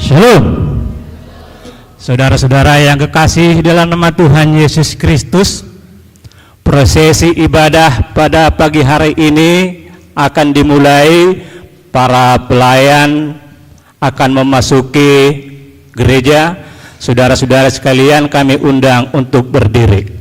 Shalom. Saudara-saudara yang kekasih dalam nama Tuhan Yesus Kristus, prosesi ibadah pada pagi hari ini akan dimulai. Para pelayan akan memasuki gereja. Saudara-saudara sekalian, kami undang untuk berdiri.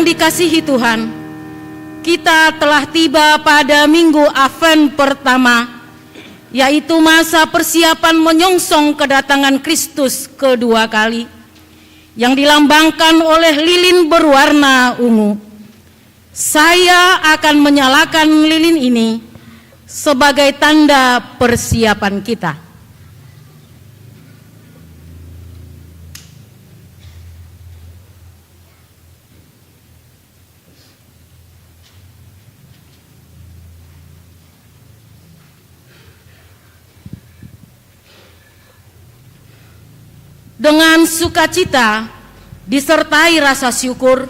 Dikasihi Tuhan, kita telah tiba pada minggu Advent pertama, yaitu masa persiapan menyongsong kedatangan Kristus kedua kali, yang dilambangkan oleh lilin berwarna ungu. Saya akan menyalakan lilin ini sebagai tanda persiapan kita. Dengan sukacita disertai rasa syukur,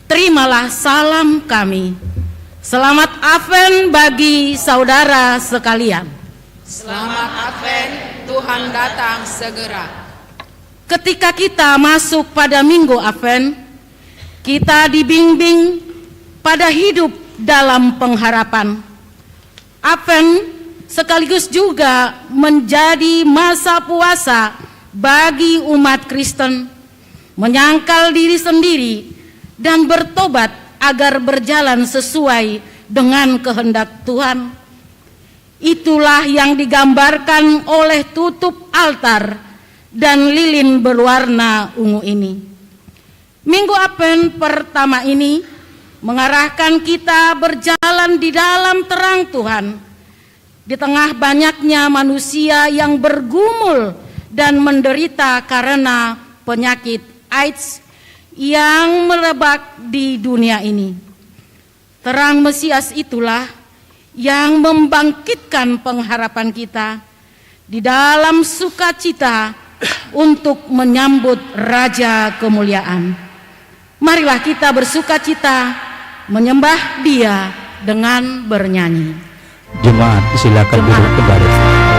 terimalah salam kami. Selamat Advent bagi saudara sekalian. Selamat Advent, Tuhan datang segera. Ketika kita masuk pada minggu Advent, kita dibimbing pada hidup dalam pengharapan. Advent sekaligus juga menjadi masa puasa bagi umat Kristen, menyangkal diri sendiri dan bertobat agar berjalan sesuai dengan kehendak Tuhan. Itulah yang digambarkan oleh tutup altar dan lilin berwarna ungu ini. Minggu Advent pertama ini mengarahkan kita berjalan di dalam terang Tuhan, di tengah banyaknya manusia yang bergumul dan menderita karena penyakit AIDS yang merebak di dunia ini. Terang Mesias itulah yang membangkitkan pengharapan kita di dalam sukacita untuk menyambut Raja Kemuliaan. Marilah kita bersukacita menyembah Dia dengan bernyanyi. Jemaat silakan duduk kembali. Salam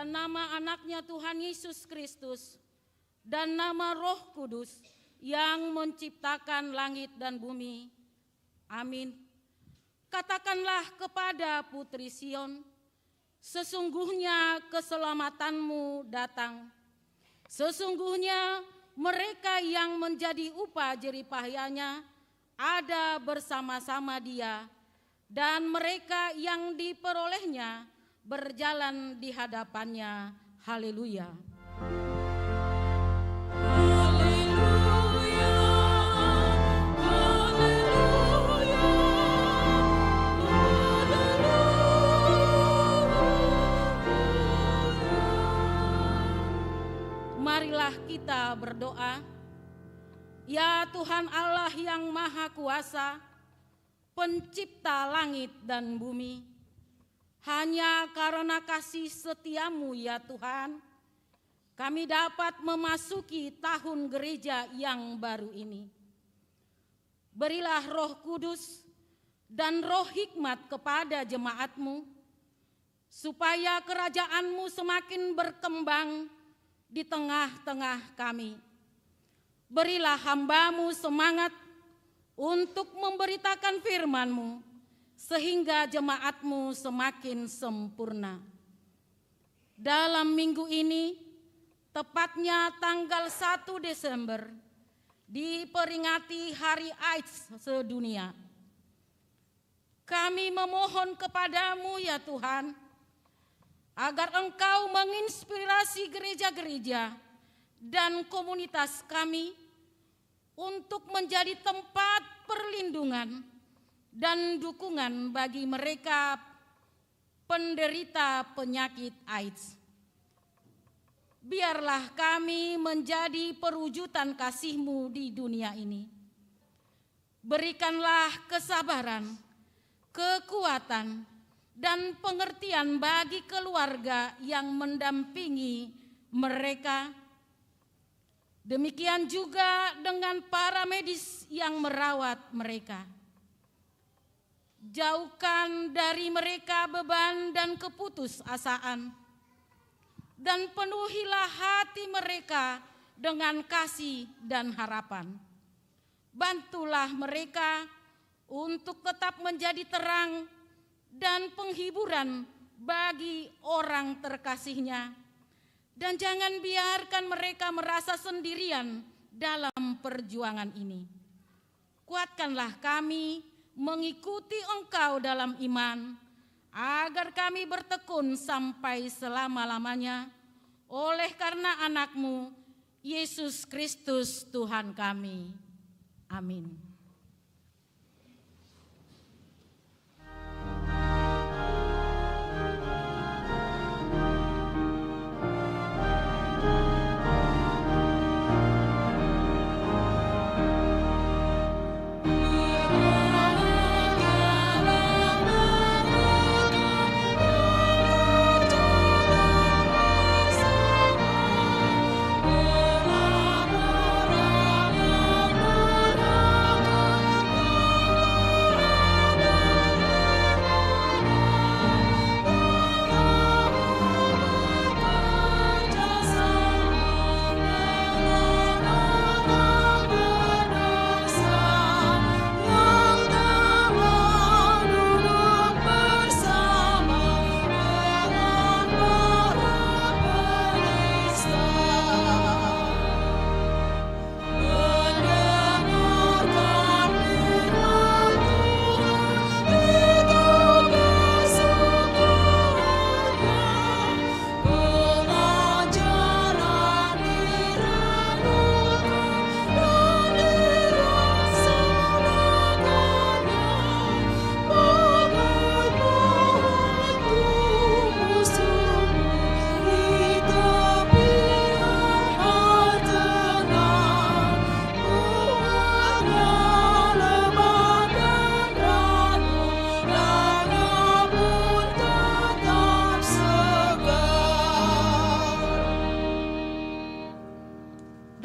dan nama anaknya Tuhan Yesus Kristus, dan nama Roh Kudus yang menciptakan langit dan bumi. Amin. Katakanlah kepada Putri Sion, sesungguhnya keselamatanmu datang. Sesungguhnya mereka yang menjadi upah jeripayanya ada bersama-sama dia, dan mereka yang diperolehnya berjalan di hadapannya. Haleluya. Marilah kita berdoa. Ya Tuhan Allah yang Maha Kuasa, Pencipta langit dan bumi, hanya karena kasih setiamu ya Tuhan, kami dapat memasuki tahun gereja yang baru ini. Berilah Roh Kudus dan roh hikmat kepada jemaatmu, supaya kerajaanmu semakin berkembang di tengah-tengah kami. Berilah hambamu semangat untuk memberitakan firman-Mu, sehingga jemaat-Mu semakin sempurna. Dalam minggu ini, tepatnya tanggal 1 Desember, diperingati Hari AIDS sedunia. Kami memohon kepadamu ya Tuhan, agar Engkau menginspirasi gereja-gereja dan komunitas kami untuk menjadi tempat perlindungan dan dukungan bagi mereka penderita penyakit AIDS. Biarlah kami menjadi perwujudan kasih-Mu di dunia ini. Berikanlah kesabaran, kekuatan, dan pengertian bagi keluarga yang mendampingi mereka. Demikian juga dengan para medis yang merawat mereka. Jauhkan dari mereka beban dan keputusasaan, dan penuhilah hati mereka dengan kasih dan harapan. Bantulah mereka untuk tetap menjadi terang dan penghiburan bagi orang terkasihnya, dan jangan biarkan mereka merasa sendirian dalam perjuangan ini. Kuatkanlah kami mengikuti Engkau dalam iman, agar kami bertekun sampai selama-lamanya, oleh karena anak-Mu, Yesus Kristus Tuhan kami. Amin.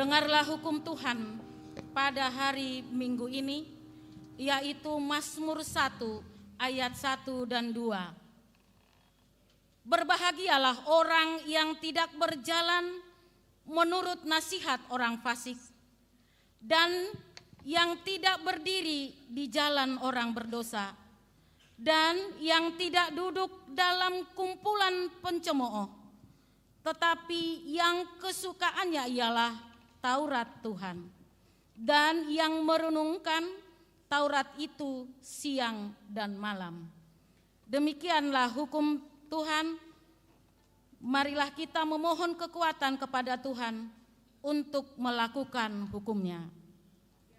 Dengarlah hukum Tuhan pada hari Minggu ini, yaitu Mazmur 1 ayat 1 dan 2. Berbahagialah orang yang tidak berjalan menurut nasihat orang fasik, dan yang tidak berdiri di jalan orang berdosa, dan yang tidak duduk dalam kumpulan pencemooh, tetapi yang kesukaannya ialah Taurat Tuhan, dan yang merenungkan Taurat itu siang dan malam. Demikianlah hukum Tuhan. Marilah kita memohon kekuatan kepada Tuhan untuk melakukan hukum-Nya.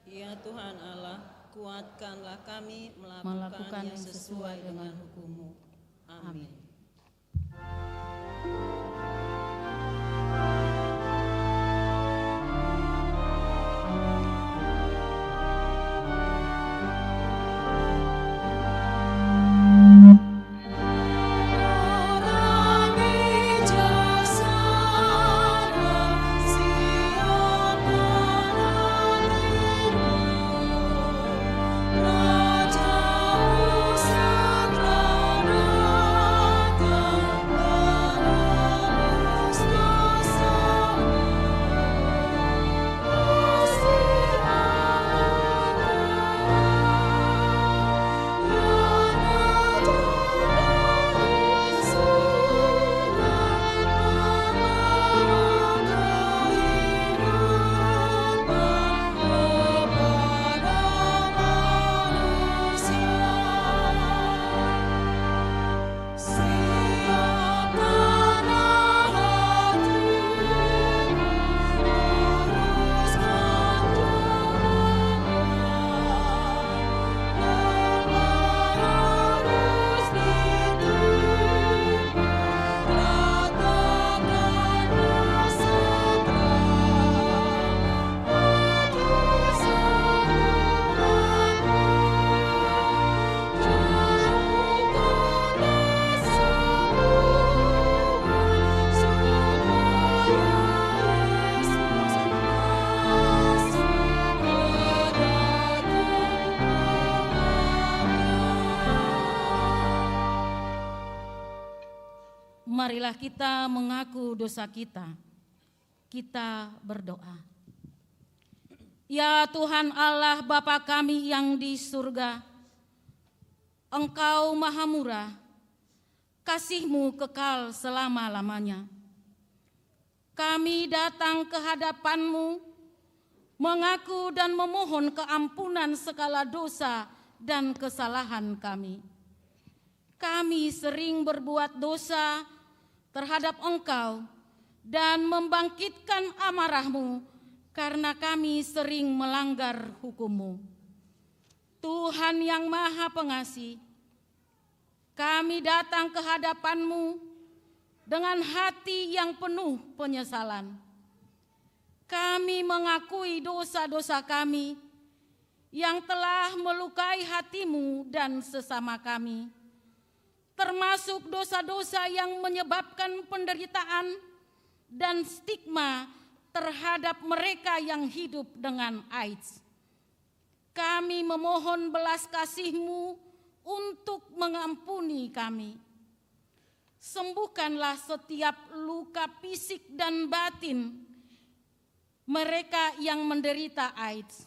Ya Tuhan Allah, kuatkanlah kami melakukan yang sesuai dengan hukum-Mu. Amin. Marilah kita mengaku dosa kita. Kita berdoa. Ya Tuhan Allah Bapa kami yang di surga, Engkau maha murah, kasih-Mu kekal selama-lamanya. Kami datang ke hadapan-Mu, mengaku dan memohon keampunan segala dosa dan kesalahan kami. Kami sering berbuat dosa terhadap Engkau dan membangkitkan amarah-Mu karena kami sering melanggar hukum-Mu. Tuhan yang Maha Pengasih, kami datang ke hadapan-Mu dengan hati yang penuh penyesalan. Kami mengakui dosa-dosa kami yang telah melukai hati-Mu dan sesama kami, termasuk dosa-dosa yang menyebabkan penderitaan dan stigma terhadap mereka yang hidup dengan AIDS. Kami memohon belas kasih-Mu untuk mengampuni kami. Sembuhkanlah setiap luka fisik dan batin mereka yang menderita AIDS.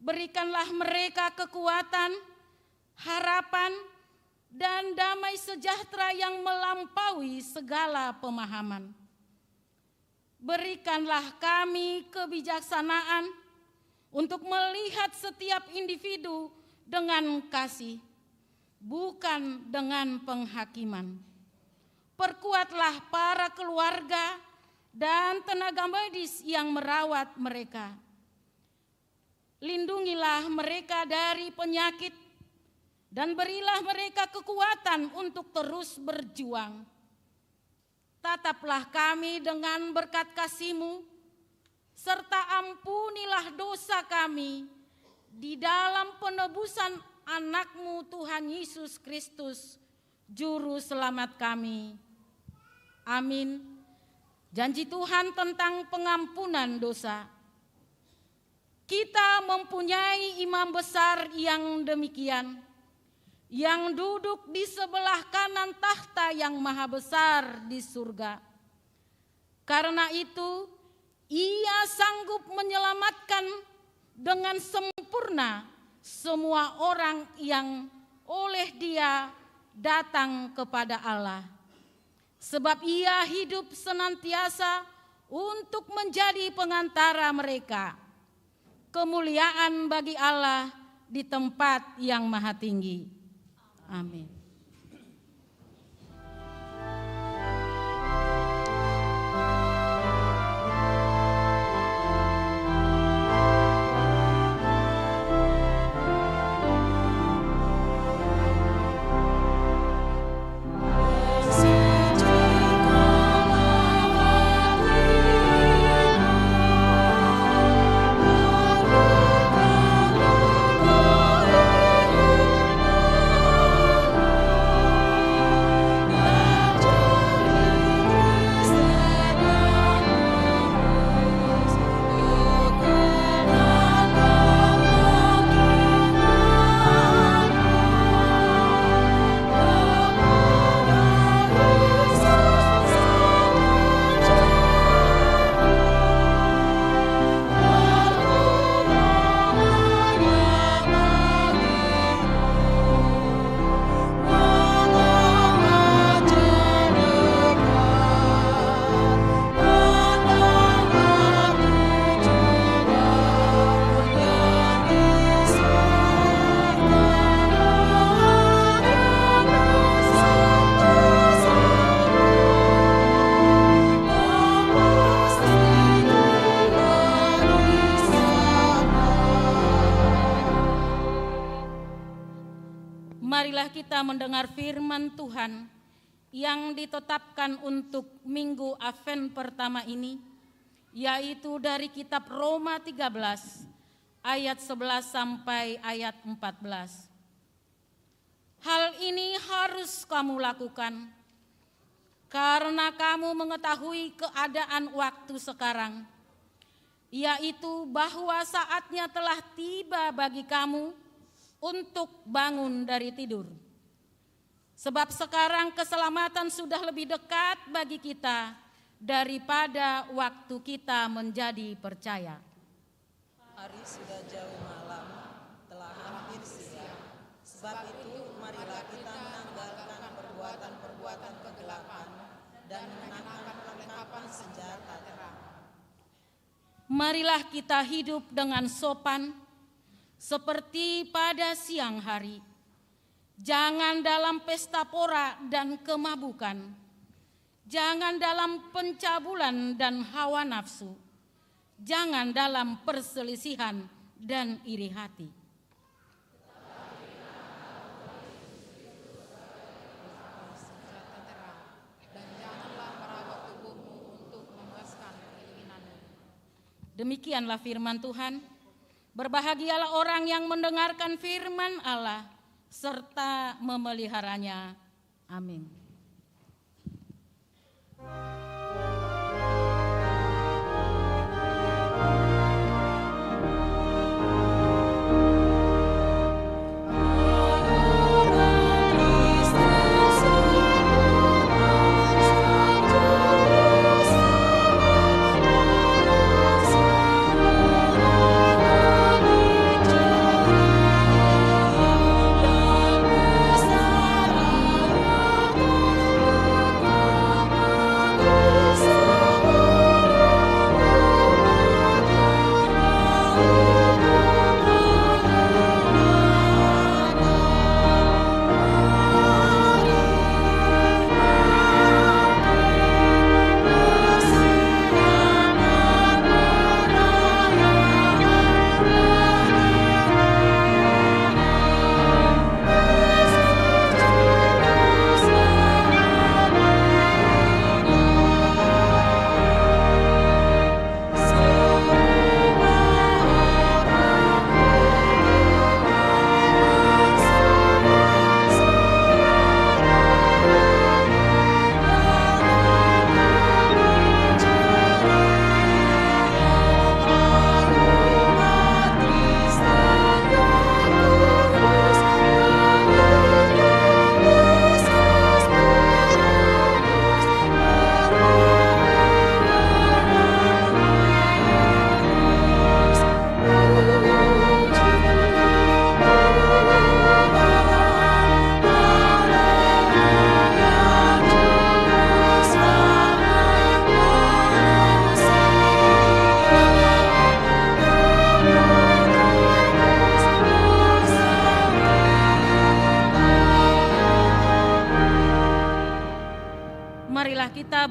Berikanlah mereka kekuatan, harapan, dan damai sejahtera yang melampaui segala pemahaman. Berikanlah kami kebijaksanaan untuk melihat setiap individu dengan kasih, bukan dengan penghakiman. Perkuatlah para keluarga dan tenaga medis yang merawat mereka. Lindungilah mereka dari penyakit dan berilah mereka kekuatan untuk terus berjuang. Tataplah kami dengan berkat kasih-Mu, serta ampunilah dosa kami di dalam penebusan anak-Mu Tuhan Yesus Kristus, Juru Selamat kami. Amin. Janji Tuhan tentang pengampunan dosa. Kita mempunyai imam besar yang demikian, yang duduk di sebelah kanan tahta yang maha besar di surga. Karena itu, Ia sanggup menyelamatkan dengan sempurna semua orang yang oleh Dia datang kepada Allah. Sebab Ia hidup senantiasa untuk menjadi pengantara mereka. Kemuliaan bagi Allah di tempat yang maha tinggi. Amin. Marilah kita mendengar firman Tuhan yang ditetapkan untuk Minggu Advent pertama ini, yaitu dari kitab Roma 13 ayat 11 sampai ayat 14. Hal ini harus kamu lakukan karena kamu mengetahui keadaan waktu sekarang, yaitu bahwa saatnya telah tiba bagi kamu untuk bangun dari tidur. Sebab sekarang keselamatan sudah lebih dekat bagi kita daripada waktu kita menjadi percaya. Hari sudah jauh malam, telah hampir siang. Sebab itu marilah kita menanggalkan perbuatan-perbuatan kegelapan dan mengenakan perlengkapan senjata terang. Marilah kita hidup dengan sopan seperti pada siang hari. Jangan dalam pesta pora dan kemabukan. Jangan dalam pencabulan dan hawa nafsu. Jangan dalam perselisihan dan iri hati. Demikianlah firman Tuhan. Berbahagialah orang yang mendengarkan firman Allah serta memeliharanya. Amin. Selamat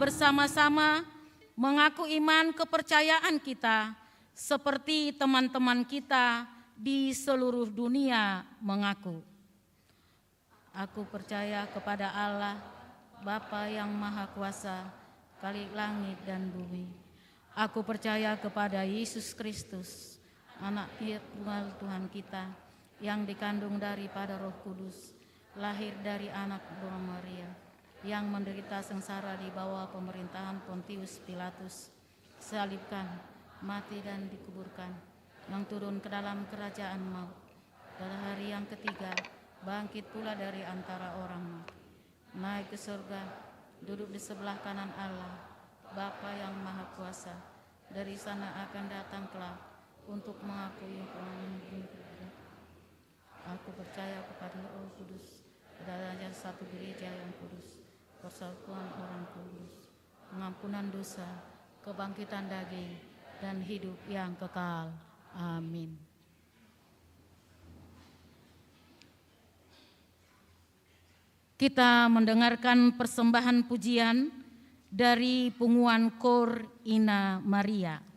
bersama-sama mengaku iman kepercayaan kita seperti teman-teman kita di seluruh dunia mengaku. Aku percaya kepada Allah, Bapa yang Maha Kuasa, Khalik langit dan bumi. Aku percaya kepada Yesus Kristus, Anak Tunggal Tuhan kita, yang dikandung daripada Roh Kudus, lahir dari anak Bapa Maria, yang menderita sengsara di bawah pemerintahan Pontius Pilatus, disalibkan, mati dan dikuburkan, yang turun ke dalam kerajaan maut. Pada hari yang ketiga, bangkit pula dari antara orang mati, naik ke surga, duduk di sebelah kanan Allah, Bapa yang Maha Kuasa. Dari sana akan datang kelak untuk mengakui Aku percaya kepada Roh Kudus, adanya satu gereja yang kudus, persatuan orang kudus, pengampunan dosa, kebangkitan daging, dan hidup yang kekal. Amin. Kita mendengarkan persembahan pujian dari punguan Kor Ina Maria.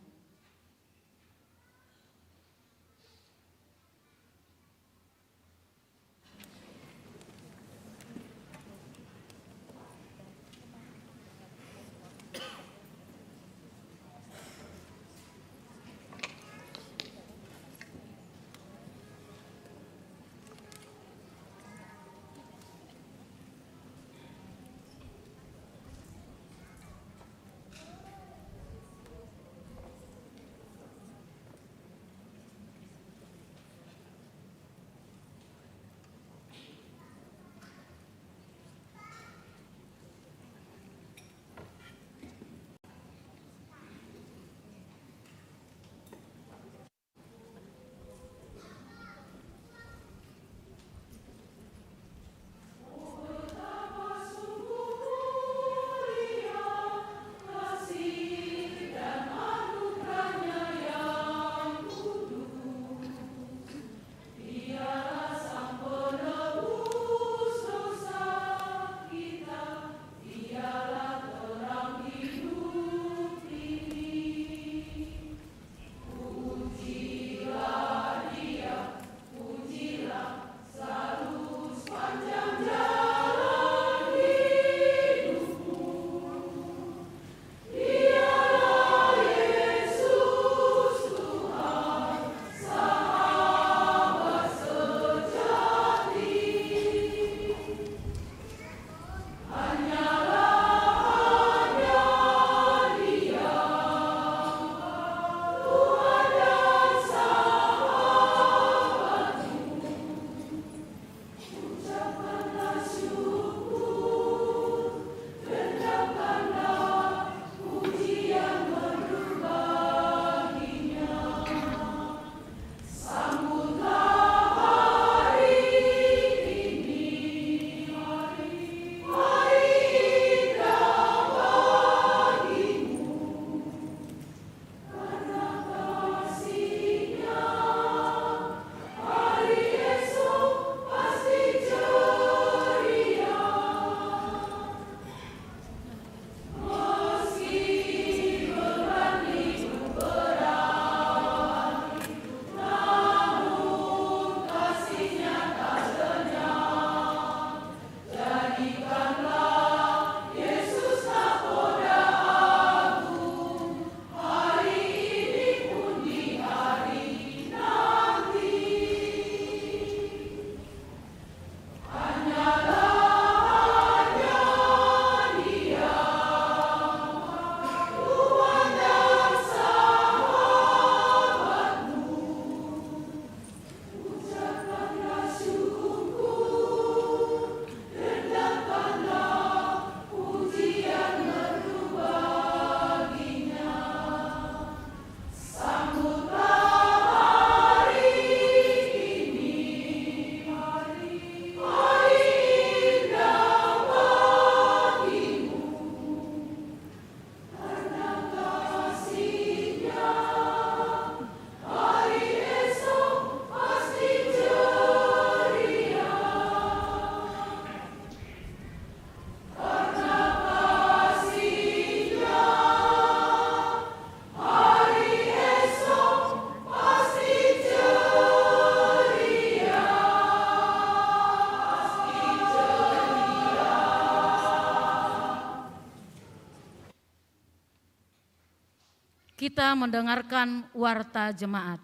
Kita mendengarkan warta jemaat.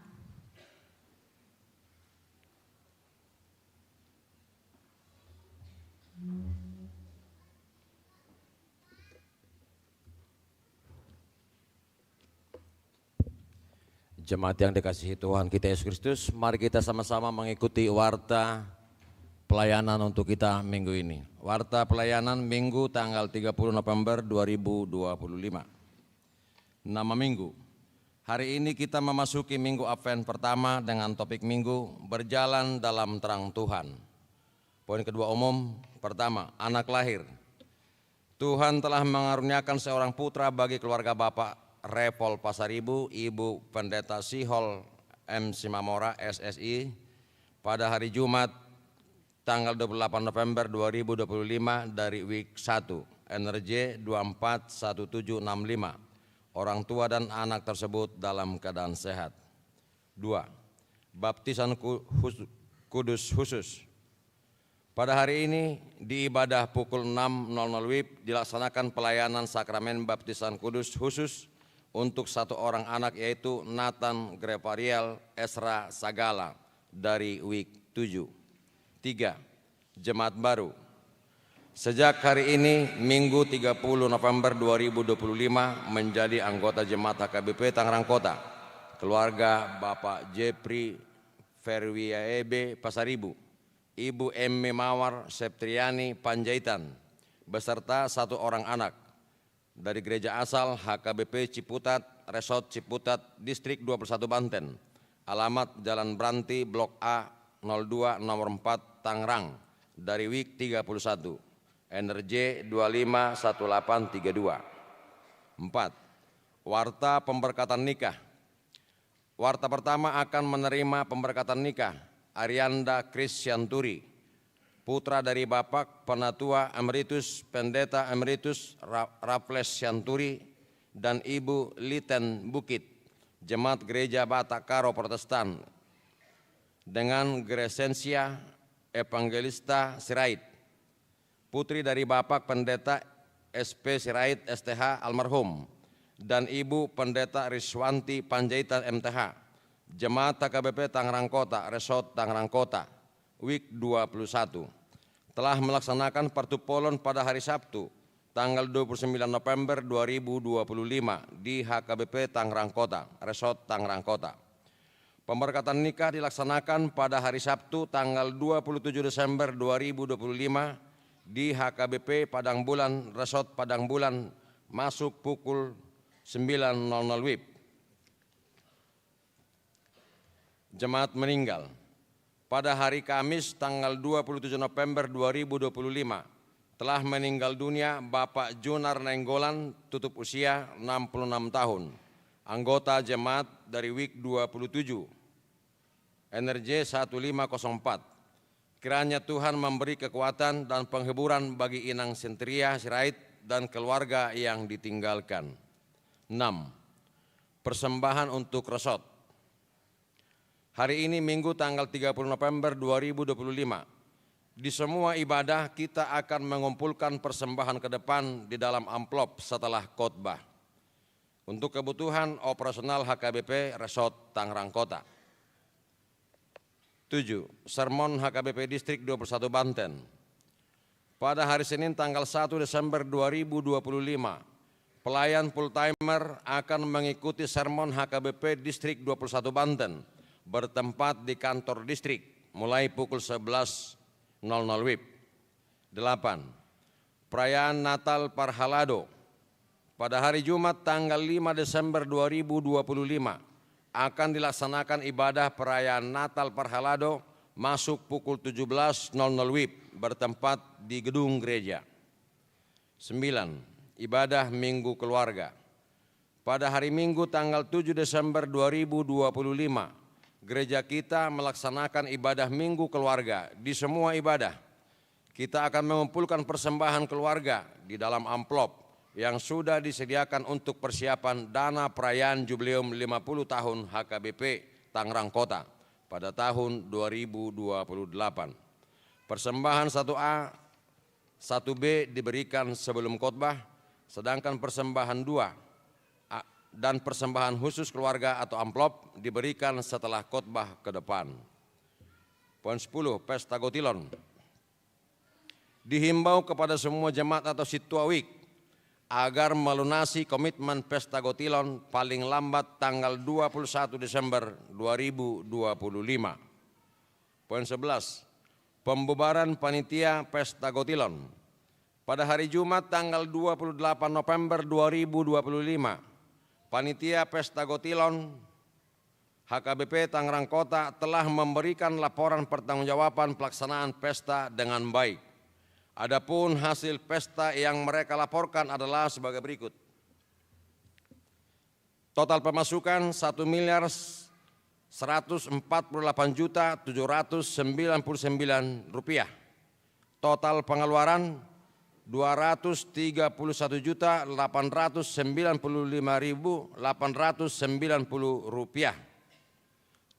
Jemaat yang dikasihi Tuhan kita Yesus Kristus, mari kita sama-sama mengikuti warta pelayanan untuk kita minggu ini. Warta pelayanan Minggu tanggal 30 November 2025. Nama minggu. Hari ini kita memasuki minggu Advent pertama dengan topik minggu berjalan dalam terang Tuhan. Poin kedua umum, pertama, anak lahir. Tuhan telah mengaruniakan seorang putra bagi keluarga Bapak Repol Pasaribu, Ibu Pendeta Sihol M. Simamora, SSI, pada hari Jumat tanggal 28 November 2025 dari week 1, NRJ 241765. Orang tua dan anak tersebut dalam keadaan sehat. 2. Baptisan kudus khusus. Pada hari ini di ibadah pukul 6.00 WIB dilaksanakan pelayanan sakramen baptisan kudus khusus untuk satu orang anak, yaitu Nathan Grepariel Esra Sagala dari week 7. 3. Jemaat baru. Sejak hari ini Minggu 30 November 2025 menjadi anggota Jemaat HKBP Tangerang Kota, keluarga Bapak Jepri Ferwiaebe Pasaribu, Ibu M. Mawar Septriani Panjaitan, beserta satu orang anak, dari gereja asal HKBP Ciputat, Resort Ciputat, Distrik 21 Banten, alamat Jalan Branti, Blok A 02 nomor 4 Tangerang, dari week 31, NRJ 251832. 4. Warta pemberkatan nikah. Warta pertama akan menerima pemberkatan nikah Arianda Krisyanturi, putra dari Bapak Penatua Emeritus Pendeta Emeritus Raffles Syanturi dan Ibu Liten Bukit, Jemaat Gereja Batak Karo Protestan, dengan Gresensia Evangelista Sirait, putri dari Bapak Pendeta SP Sirait STH almarhum, dan Ibu Pendeta Riswanti Panjaitan MTH, Jemaat HKBP Tangerang Kota, Resort Tangerang Kota, week 21, telah melaksanakan partupolon pada hari Sabtu tanggal 29 November 2025 di HKBP Tangerang Kota, Resort Tangerang Kota. Pemberkatan nikah dilaksanakan pada hari Sabtu tanggal 27 Desember 2025 di HKBP Padang Bulan, Resort Padang Bulan, masuk pukul 9.00 WIB. Jemaat meninggal. Pada hari Kamis tanggal 27 November 2025 telah meninggal dunia Bapak Junar Nenggolan, tutup usia 66 tahun, anggota jemaat dari week 27, NRJ 1504. Kiranya Tuhan memberi kekuatan dan penghiburan bagi Inang Sentria Sirait dan keluarga yang ditinggalkan. 6. Persembahan untuk resort. Hari ini Minggu tanggal 30 November 2025, di semua ibadah kita akan mengumpulkan persembahan ke depan di dalam amplop setelah khotbah untuk kebutuhan operasional HKBP Resort Tangerang Kota. 7. Sermon HKBP Distrik 21 Banten. Pada hari Senin tanggal 1 Desember 2025, pelayan full-timer akan mengikuti sermon HKBP Distrik 21 Banten bertempat di kantor distrik mulai pukul 11.00 WIB. 8. Perayaan Natal Parhalado. Pada hari Jumat tanggal 5 Desember 2025 akan dilaksanakan ibadah perayaan Natal Parhalado masuk pukul 17.00 WIB bertempat di gedung gereja. 9. Ibadah Minggu Keluarga. Pada hari Minggu tanggal 7 Desember 2025, gereja kita melaksanakan ibadah Minggu Keluarga. Di semua ibadah, kita akan mengumpulkan persembahan keluarga di dalam amplop yang sudah disediakan untuk persiapan dana perayaan Jubileum 50 tahun HKBP Tangerang Kota pada tahun 2028. Persembahan 1A, 1B diberikan sebelum khotbah, sedangkan persembahan 2 dan persembahan khusus keluarga atau amplop diberikan setelah khotbah ke depan. Poin 10, Pesta Gotilon. Dihimbau kepada semua jemaat atau Situawik agar melunasi komitmen Pesta Gotilon paling lambat tanggal 21 Desember 2025. Poin 11, pembubaran panitia Pesta Gotilon. Pada hari Jumat tanggal 28 November 2025, panitia Pesta Gotilon HKBP Tangerang Kota telah memberikan laporan pertanggungjawaban pelaksanaan pesta dengan baik. Adapun hasil pesta yang mereka laporkan adalah sebagai berikut. Total pemasukan 1.148.799 rupiah. Total pengeluaran 231.895.890 rupiah.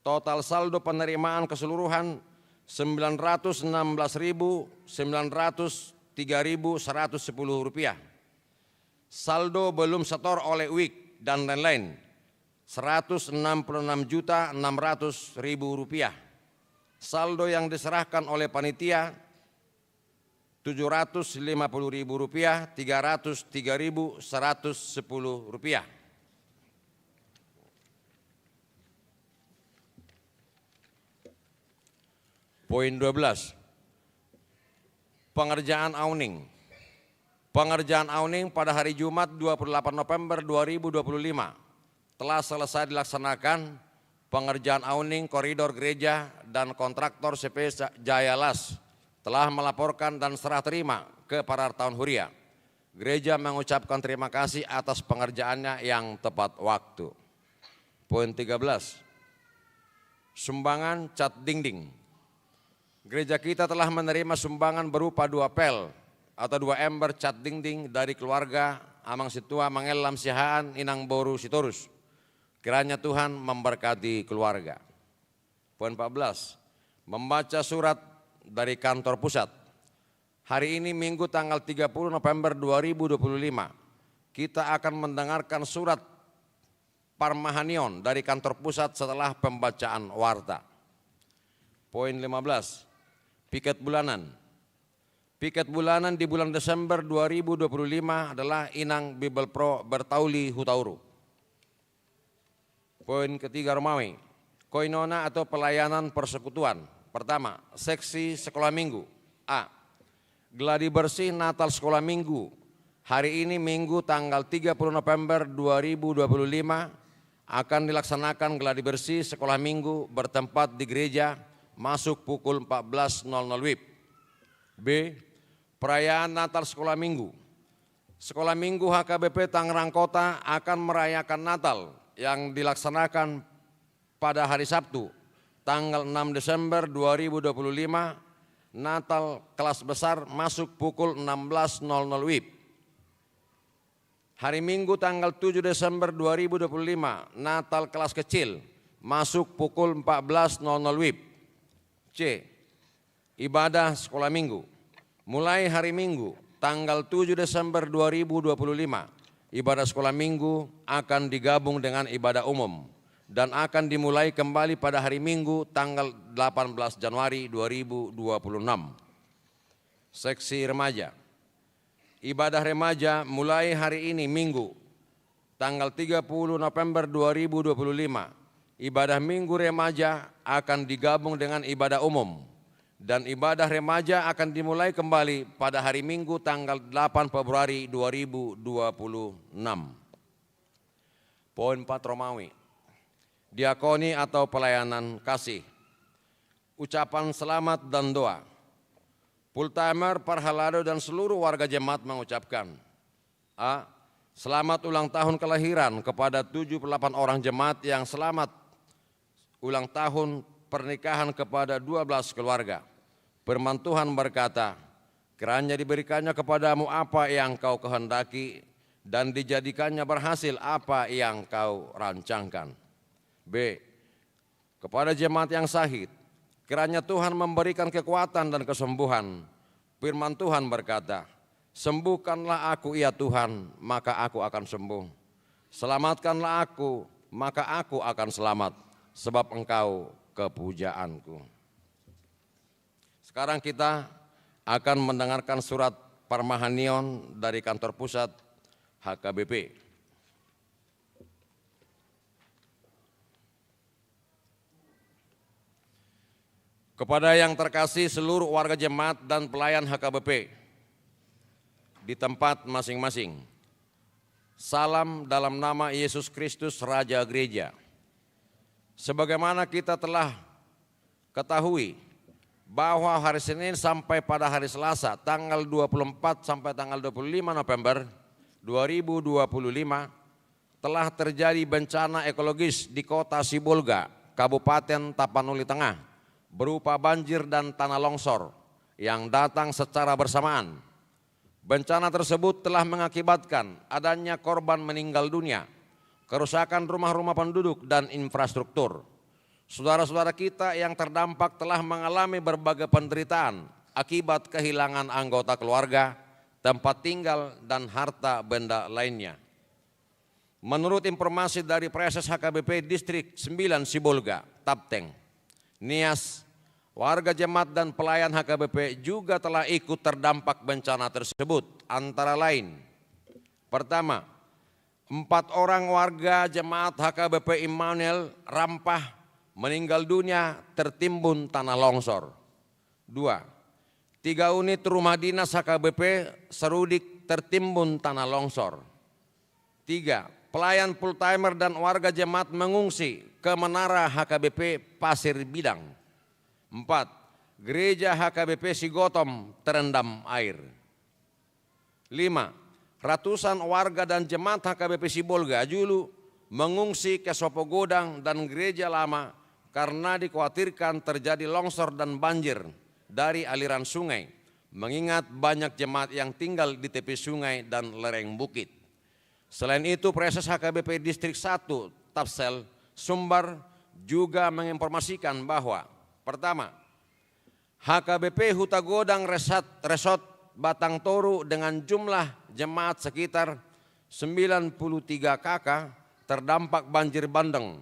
Total saldo penerimaan keseluruhan 916.903.110 rupiah. Saldo belum setor oleh UIK dan lain-lain 166.600.000 rupiah. Saldo yang diserahkan oleh panitia 750.000 rupiah, 303.110 rupiah. Poin 12, pengerjaan awning. Pengerjaan awning pada hari Jumat 28 November 2025 telah selesai dilaksanakan. Pengerjaan awning koridor gereja dan kontraktor CP Jaya Las telah melaporkan dan serah terima ke para wartawan Huria. Gereja mengucapkan terima kasih atas pengerjaannya yang tepat waktu. Poin 13, sumbangan cat dinding. Gereja kita telah menerima sumbangan berupa 2 pel atau 2 ember cat dinding dari keluarga Amang Situa Mangelam Sihaan Inang Boru Sitorus. Kiranya Tuhan memberkati keluarga. Poin 14, membaca surat dari kantor pusat. Hari ini Minggu tanggal 30 November 2025, kita akan mendengarkan surat Parmahanion dari kantor pusat setelah pembacaan warta. Poin 15, piket bulanan. Piket bulanan di bulan Desember 2025 adalah Inang Bible Pro Bertauli Hutauru. Poin ketiga Romawi, koinona atau pelayanan persekutuan. Pertama, seksi sekolah minggu. A, gladi bersih Natal sekolah minggu. Hari ini Minggu tanggal 30 November 2025 akan dilaksanakan gladi bersih sekolah minggu bertempat di gereja masuk pukul 14.00 WIB. B, perayaan Natal sekolah minggu. Sekolah minggu HKBP Tangerang Kota akan merayakan Natal yang dilaksanakan pada hari Sabtu tanggal 6 Desember 2025. Natal kelas besar masuk pukul 16.00 WIB. Hari Minggu tanggal 7 Desember 2025 Natal kelas kecil masuk pukul 14.00 WIB. C, ibadah sekolah minggu. Mulai hari Minggu tanggal 7 Desember 2025, ibadah sekolah minggu akan digabung dengan ibadah umum dan akan dimulai kembali pada hari Minggu tanggal 18 Januari 2026. Seksi remaja. Ibadah remaja mulai hari ini Minggu tanggal 30 November 2025. Ibadah Minggu remaja akan digabung dengan ibadah umum dan ibadah remaja akan dimulai kembali pada hari Minggu tanggal 8 Februari 2026. Poin 4 Romawi, diakoni atau pelayanan kasih. Ucapan selamat dan doa. Full-timer, parhalado dan seluruh warga jemaat mengucapkan A, selamat ulang tahun kelahiran kepada 78 orang jemaat yang selamat ulang tahun pernikahan kepada 12 keluarga. Firman Tuhan berkata, kiranya diberikannya kepadamu apa yang kau kehendaki dan dijadikannya berhasil apa yang kau rancangkan. B, kepada jemaat yang sakit, kiranya Tuhan memberikan kekuatan dan kesembuhan. Firman Tuhan berkata, sembuhkanlah aku ya Tuhan, maka aku akan sembuh. Selamatkanlah aku, maka aku akan selamat, sebab Engkau kepujaanku. Sekarang kita akan mendengarkan surat Parmahanion dari kantor pusat HKBP. Kepada yang terkasih seluruh warga jemaat dan pelayan HKBP di tempat masing-masing. Salam dalam nama Yesus Kristus Raja Gereja. Sebagaimana kita telah ketahui bahwa hari Senin sampai pada hari Selasa tanggal 24 sampai tanggal 25 November 2025 telah terjadi bencana ekologis di kota Sibolga, Kabupaten Tapanuli Tengah, berupa banjir dan tanah longsor yang datang secara bersamaan. Bencana tersebut telah mengakibatkan adanya korban meninggal dunia, kerusakan rumah-rumah penduduk dan infrastruktur. Saudara-saudara kita yang terdampak telah mengalami berbagai penderitaan akibat kehilangan anggota keluarga, tempat tinggal, dan harta benda lainnya. Menurut informasi dari Preses HKBP Distrik 9 Sibolga, Tapteng, Nias, warga jemaat dan pelayan HKBP juga telah ikut terdampak bencana tersebut, antara lain. Pertama, 4 orang warga jemaat HKBP Immanuel Rampah meninggal dunia tertimbun tanah longsor. 2, 3 unit rumah dinas HKBP Serudik tertimbun tanah longsor. 3, pelayan full timer dan warga jemaat mengungsi ke menara HKBP Pasir Bidang. 4, gereja HKBP Sigotom terendam air. 5, ratusan warga dan jemaat HKBP Sibolga Julu mengungsi ke Sopogodang dan gereja lama karena dikhawatirkan terjadi longsor dan banjir dari aliran sungai, mengingat banyak jemaat yang tinggal di tepi sungai dan lereng bukit. Selain itu, Preses HKBP Distrik 1 Tapsel Sumbar juga menginformasikan bahwa pertama, HKBP Hutagodang Resort Batang Toru dengan jumlah jemaat sekitar 93 kakak terdampak banjir bandang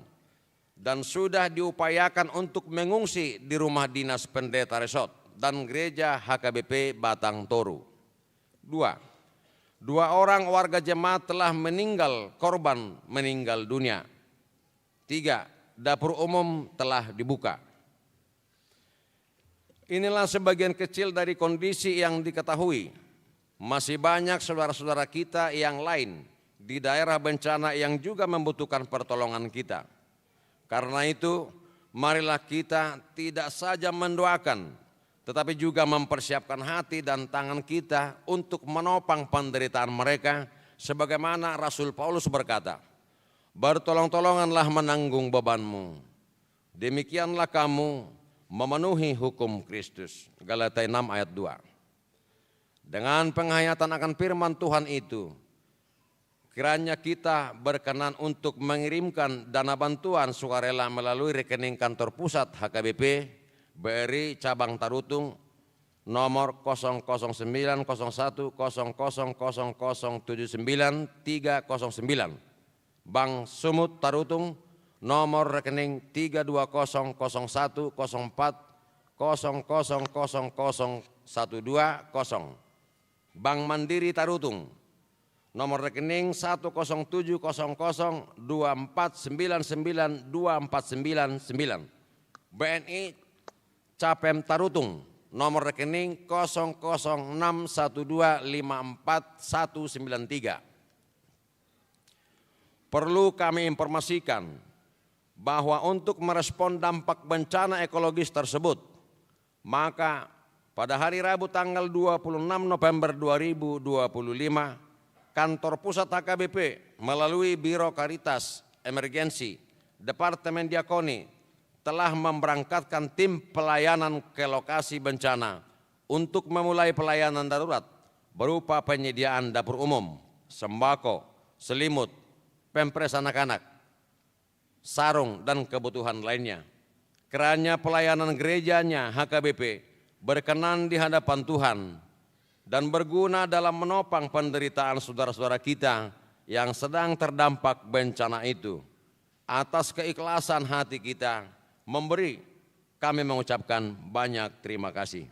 dan sudah diupayakan untuk mengungsi di rumah dinas pendeta resort dan gereja HKBP Batang Toru. 2 orang warga jemaat telah korban meninggal dunia. 3, dapur umum telah dibuka. Inilah sebagian kecil dari kondisi yang diketahui. Masih banyak saudara-saudara kita yang lain di daerah bencana yang juga membutuhkan pertolongan kita. Karena itu, marilah kita tidak saja mendoakan, tetapi juga mempersiapkan hati dan tangan kita untuk menopang penderitaan mereka, sebagaimana Rasul Paulus berkata, "Bertolong-tolonganlah menanggung bebanmu, demikianlah kamu memenuhi hukum Kristus." Galatia 6 ayat 2. Dengan penghayatan akan firman Tuhan itu, kiranya kita berkenan untuk mengirimkan dana bantuan sukarela melalui rekening kantor pusat HKBP BRI Cabang Tarutung nomor 00901000079 Bank Sumut Tarutung nomor rekening 32004000012 Bank Mandiri Tarutung nomor rekening 1070024992499 BNI Capem Tarutung nomor rekening 0061254193. Perlu kami informasikan bahwa untuk merespon dampak bencana ekologis tersebut, maka pada hari Rabu tanggal 26 November 2025, kantor pusat HKBP melalui Biro Karitas Emergensi Departemen Diakoni telah memberangkatkan tim pelayanan ke lokasi bencana untuk memulai pelayanan darurat berupa penyediaan dapur umum, sembako, selimut, pempres anak-anak, sarung, dan kebutuhan lainnya. Kiranya pelayanan gerejanya HKBP berkenan di hadapan Tuhan dan berguna dalam menopang penderitaan saudara-saudara kita yang sedang terdampak bencana itu. Atas keikhlasan hati kita memberi, kami mengucapkan banyak terima kasih.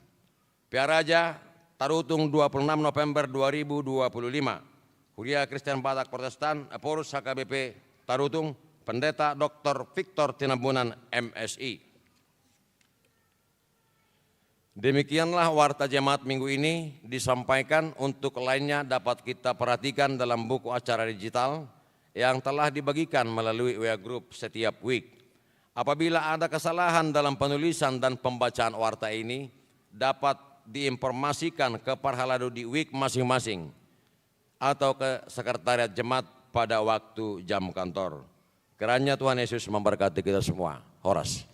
Piaraja Tarutung 26 November 2025, Kuria Kristen Batak Protestan, Porus HKBP Tarutung, Pendeta Dr. Victor Tinambunan MSI. Demikianlah warta jemaat minggu ini disampaikan. Untuk lainnya dapat kita perhatikan dalam buku acara digital yang telah dibagikan melalui WA Group setiap week. Apabila ada kesalahan dalam penulisan dan pembacaan warta ini, dapat diinformasikan ke Parhaladu di week masing-masing atau ke sekretariat jemaat pada waktu jam kantor. Kiranya Tuhan Yesus memberkati kita semua. Horas.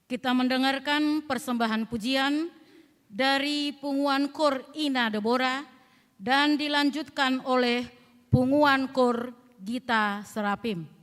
Kita mendengarkan persembahan pujian dari punguan Kor Ina Deborah dan dilanjutkan oleh punguan Kor Gita Serapim.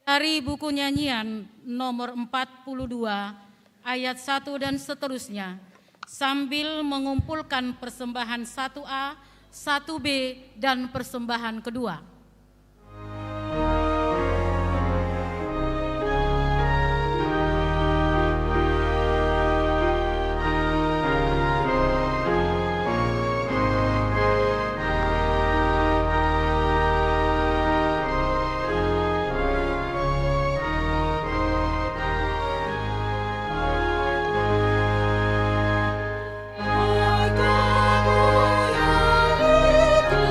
Dari buku nyanyian nomor 42 ayat 1 dan seterusnya, sambil mengumpulkan persembahan 1A, 1B, dan persembahan kedua. Kamu yang itu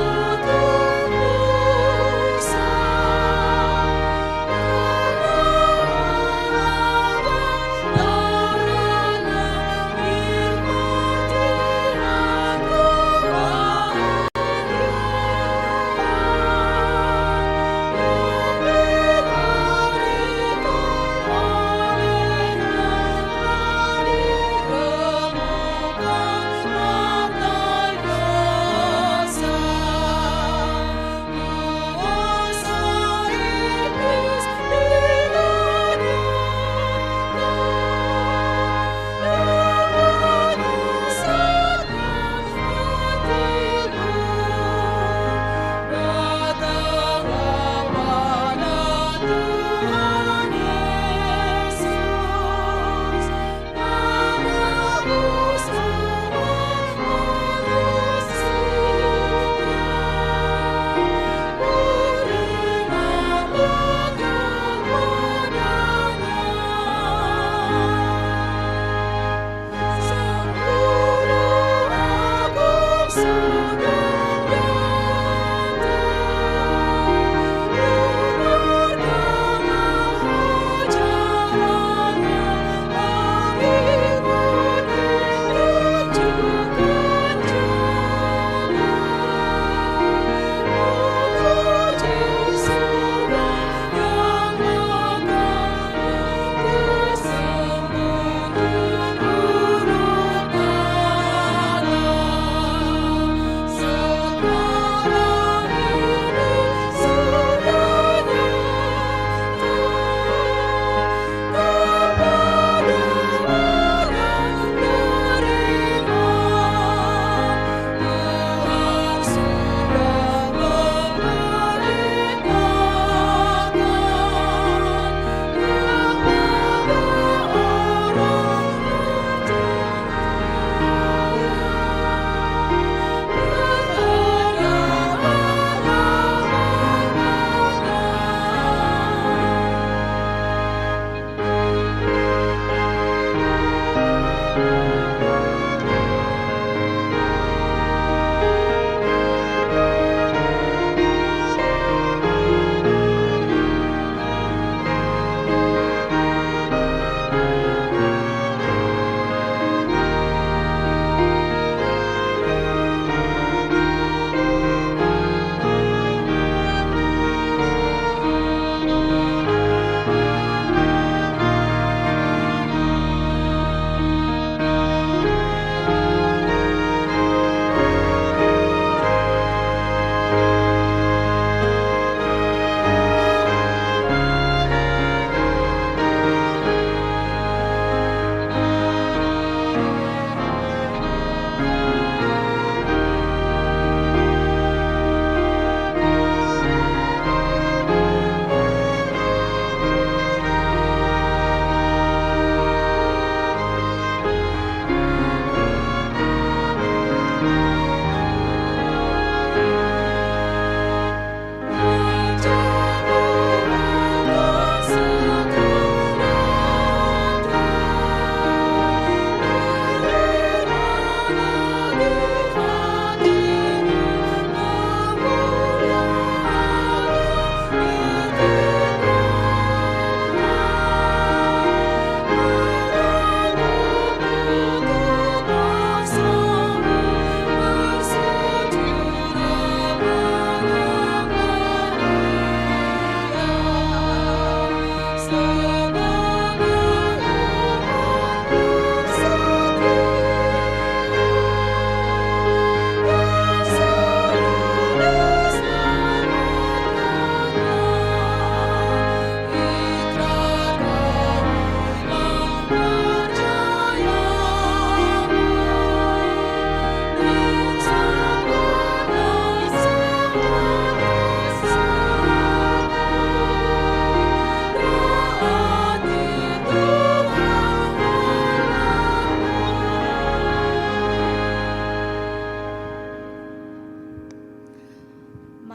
tunggu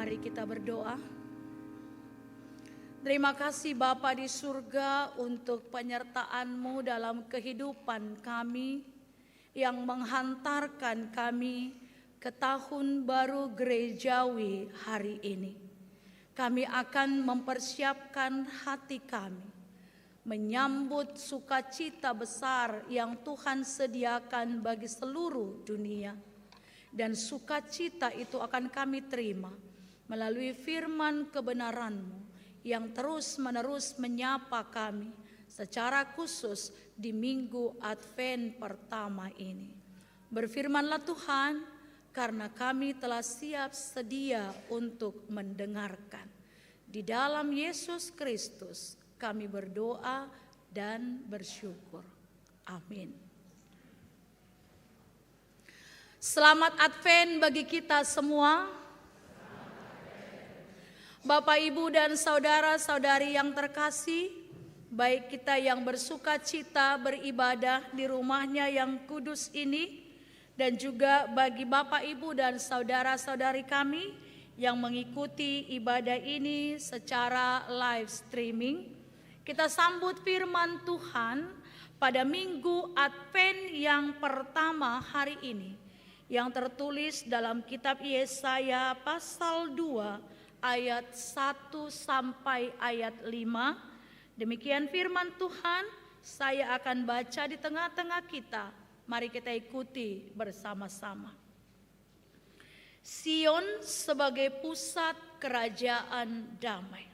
Mari kita berdoa. Terima kasih Bapa di surga untuk penyertaan-Mu dalam kehidupan kami yang menghantarkan kami ke tahun baru gerejawi hari ini. Kami akan mempersiapkan hati kami menyambut sukacita besar yang Tuhan sediakan bagi seluruh dunia. Dan sukacita itu akan kami terima melalui firman kebenaran-Mu yang terus-menerus menyapa kami secara khusus di minggu Advent pertama ini. Berfirmanlah Tuhan, karena kami telah siap sedia untuk mendengarkan. Di dalam Yesus Kristus kami berdoa dan bersyukur. Amin. Selamat Advent bagi kita semua. Bapak, Ibu, dan saudara-saudari yang terkasih, baik kita yang bersuka cita beribadah di rumahnya yang kudus ini, dan juga bagi Bapak, Ibu, dan saudara-saudari kami yang mengikuti ibadah ini secara live streaming. Kita sambut firman Tuhan pada minggu Advent yang pertama hari ini, yang tertulis dalam kitab Yesaya pasal 2 ayat 1 sampai ayat 5. Demikian firman Tuhan, saya akan baca di tengah-tengah kita. Mari kita ikuti bersama-sama. Sion sebagai pusat kerajaan damai.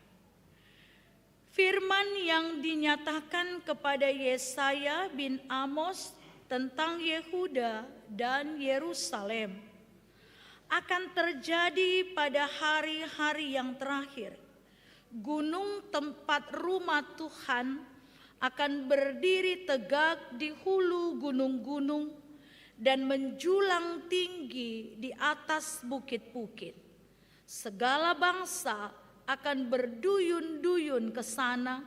Firman yang dinyatakan kepada Yesaya bin Amos tentang Yehuda dan Yerusalem akan terjadi pada hari-hari yang terakhir. Gunung tempat rumah Tuhan akan berdiri tegak di hulu gunung-gunung dan menjulang tinggi di atas bukit-bukit. Segala bangsa akan berduyun-duyun ke sana,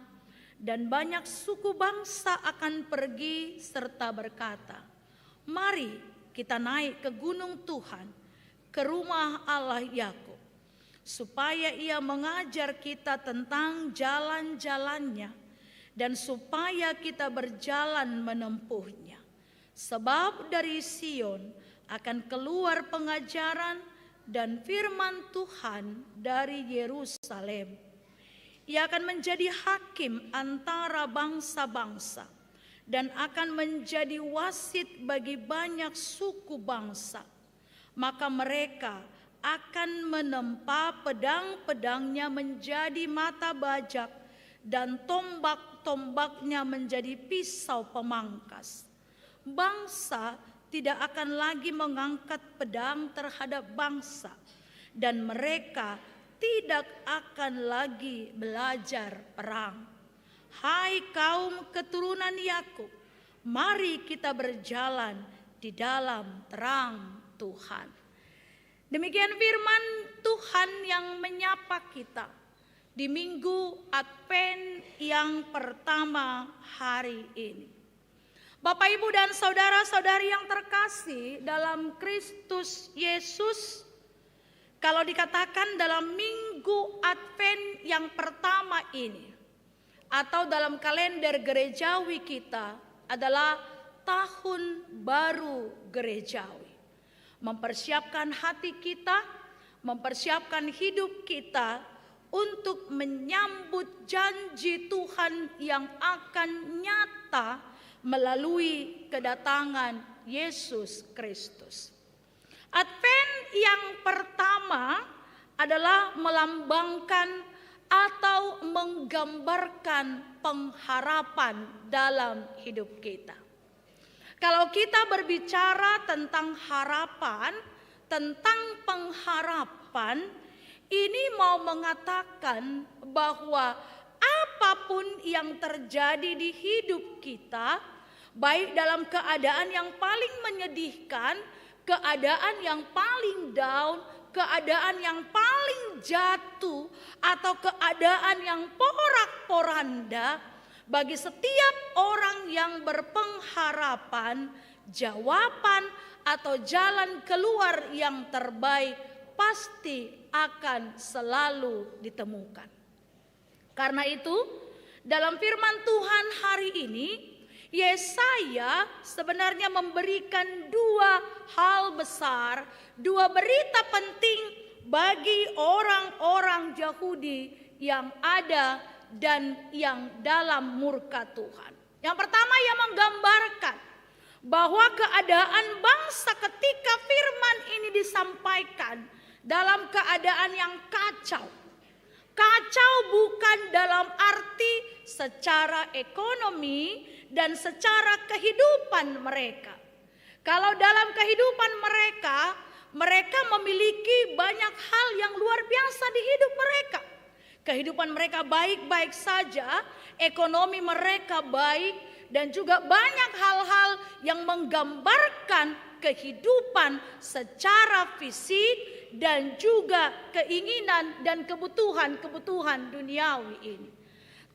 dan banyak suku bangsa akan pergi serta berkata, "Mari kita naik ke gunung Tuhan, ke rumah Allah Yakub, supaya Ia mengajar kita tentang jalan-jalannya, dan supaya kita berjalan menempuhnya. Sebab dari Sion akan keluar pengajaran dan firman Tuhan dari Yerusalem. Ia akan menjadi hakim antara bangsa-bangsa dan akan menjadi wasit bagi banyak suku bangsa. Maka mereka akan menempa pedang-pedangnya menjadi mata bajak dan tombak-tombaknya menjadi pisau pemangkas. Bangsa tidak akan lagi mengangkat pedang terhadap bangsa, dan mereka tidak akan lagi belajar perang. Hai kaum keturunan Yakub, mari kita berjalan di dalam terang Tuhan." Demikian firman Tuhan yang menyapa kita di minggu Advent yang pertama hari ini. Bapak, Ibu, dan saudara-saudari yang terkasih dalam Kristus Yesus, kalau dikatakan dalam minggu Advent yang pertama ini, atau dalam kalender gerejawi kita, adalah tahun baru gerejawi. Mempersiapkan hati kita, mempersiapkan hidup kita untuk menyambut janji Tuhan yang akan nyata melalui kedatangan Yesus Kristus. Advent yang pertama adalah melambangkan atau menggambarkan pengharapan dalam hidup kita. Kalau kita berbicara tentang harapan, tentang pengharapan, ini mau mengatakan bahwa apapun yang terjadi di hidup kita, baik dalam keadaan yang paling menyedihkan, keadaan yang paling down, keadaan yang paling jatuh, atau keadaan yang porak-poranda, bagi setiap orang yang berpengharapan, jawaban atau jalan keluar yang terbaik pasti akan selalu ditemukan. Karena itu, dalam firman Tuhan hari ini, Yesaya sebenarnya memberikan dua hal besar, dua berita penting bagi orang-orang Yahudi yang ada dan yang dalam murka Tuhan. Yang pertama, ia menggambarkan bahwa keadaan bangsa ketika firman ini disampaikan dalam keadaan yang kacau. Kacau bukan dalam arti secara ekonomi dan secara kehidupan mereka. Kalau dalam kehidupan mereka memiliki banyak hal yang luar biasa di hidup mereka. Kehidupan mereka baik-baik saja, ekonomi mereka baik, dan juga banyak hal-hal yang menggambarkan kehidupan secara fisik dan juga keinginan dan kebutuhan-kebutuhan duniawi ini.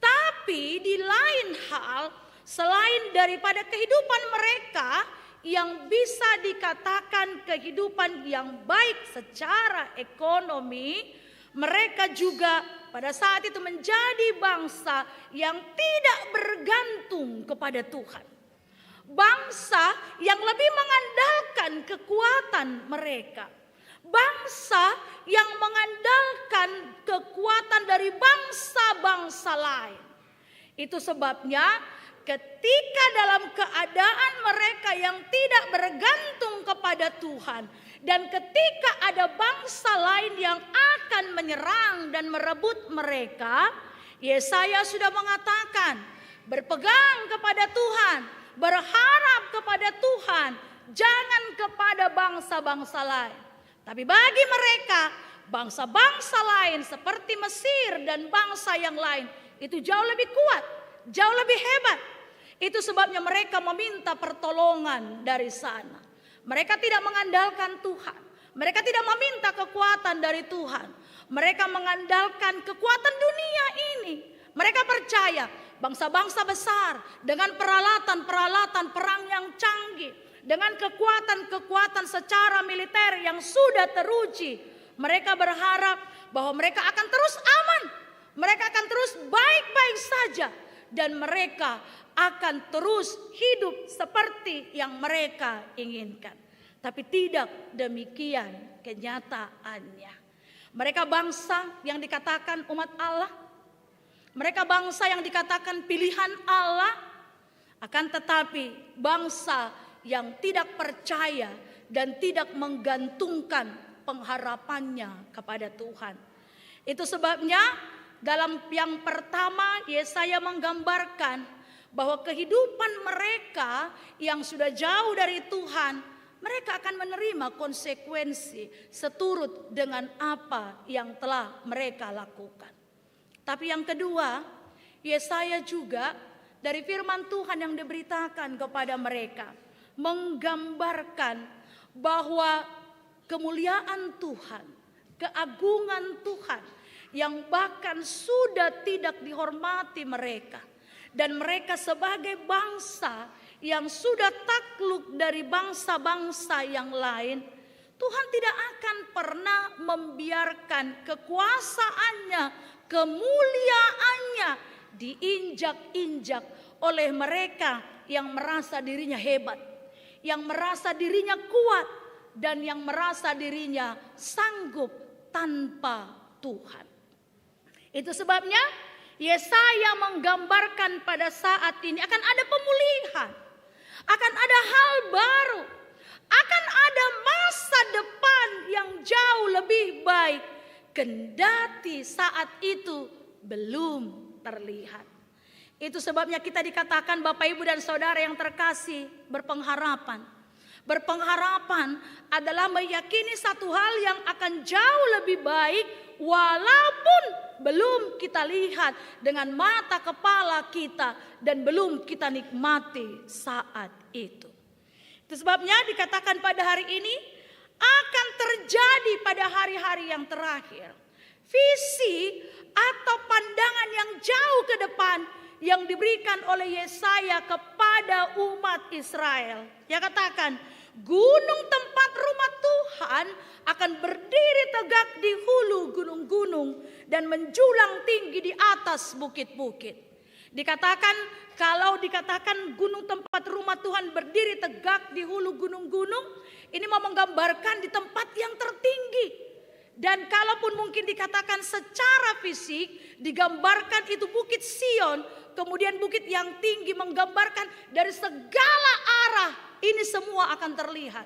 Tapi di lain hal, selain daripada kehidupan mereka yang bisa dikatakan kehidupan yang baik secara ekonomi, mereka juga pada saat itu menjadi bangsa yang tidak bergantung kepada Tuhan. Bangsa yang lebih mengandalkan kekuatan mereka. Bangsa yang mengandalkan kekuatan dari bangsa-bangsa lain. Itu sebabnya ketika dalam keadaan mereka yang tidak bergantung kepada Tuhan, dan ketika ada bangsa lain yang akan menyerang dan merebut mereka, Yesaya sudah mengatakan, berpegang kepada Tuhan, berharap kepada Tuhan, jangan kepada bangsa-bangsa lain. Tapi bagi mereka, bangsa-bangsa lain seperti Mesir dan bangsa yang lain, itu jauh lebih kuat, jauh lebih hebat. Itu sebabnya mereka meminta pertolongan dari sana. Mereka tidak mengandalkan Tuhan. Mereka tidak meminta kekuatan dari Tuhan. Mereka mengandalkan kekuatan dunia ini. Mereka percaya bangsa-bangsa besar dengan peralatan-peralatan perang yang canggih, dengan kekuatan-kekuatan secara militer yang sudah teruji, mereka berharap bahwa mereka akan terus aman. Mereka akan terus baik-baik saja. Dan mereka akan terus hidup seperti yang mereka inginkan. Tapi tidak demikian kenyataannya. Mereka bangsa yang dikatakan umat Allah. Mereka bangsa yang dikatakan pilihan Allah. Akan tetapi bangsa yang tidak percaya dan tidak menggantungkan pengharapannya kepada Tuhan. Itu sebabnya dalam yang pertama Yesaya menggambarkan bahwa kehidupan mereka yang sudah jauh dari Tuhan, mereka akan menerima konsekuensi seturut dengan apa yang telah mereka lakukan. Tapi yang kedua, Yesaya juga dari firman Tuhan yang diberitakan kepada mereka menggambarkan bahwa kemuliaan Tuhan, keagungan Tuhan yang bahkan sudah tidak dihormati mereka. Dan mereka sebagai bangsa yang sudah takluk dari bangsa-bangsa yang lain, Tuhan tidak akan pernah membiarkan kekuasaannya, kemuliaannya diinjak-injak oleh mereka yang merasa dirinya hebat, yang merasa dirinya kuat, dan yang merasa dirinya sanggup tanpa Tuhan. Itu sebabnya Yesaya menggambarkan pada saat ini akan ada pemulihan, akan ada hal baru, akan ada masa depan yang jauh lebih baik, kendati saat itu belum terlihat. Itu sebabnya kita dikatakan Bapak Ibu dan Saudara yang terkasih berpengharapan. Berpengharapan adalah meyakini satu hal yang akan jauh lebih baik walaupun belum kita lihat dengan mata kepala kita dan belum kita nikmati saat itu. Itu sebabnya dikatakan pada hari ini akan terjadi pada hari-hari yang terakhir. Visi atau pandangan yang jauh ke depan yang diberikan oleh Yesaya kepada umat Israel. Dia katakan gunung tempat rumah Tuhan akan berdiri tegak di hulu gunung-gunung dan menjulang tinggi di atas bukit-bukit. Kalau dikatakan gunung tempat rumah Tuhan berdiri tegak di hulu gunung-gunung, ini mau menggambarkan di tempat yang tertinggi. Dan kalaupun mungkin dikatakan secara fisik, digambarkan itu bukit Sion, kemudian bukit yang tinggi menggambarkan dari segala arah ini semua akan terlihat.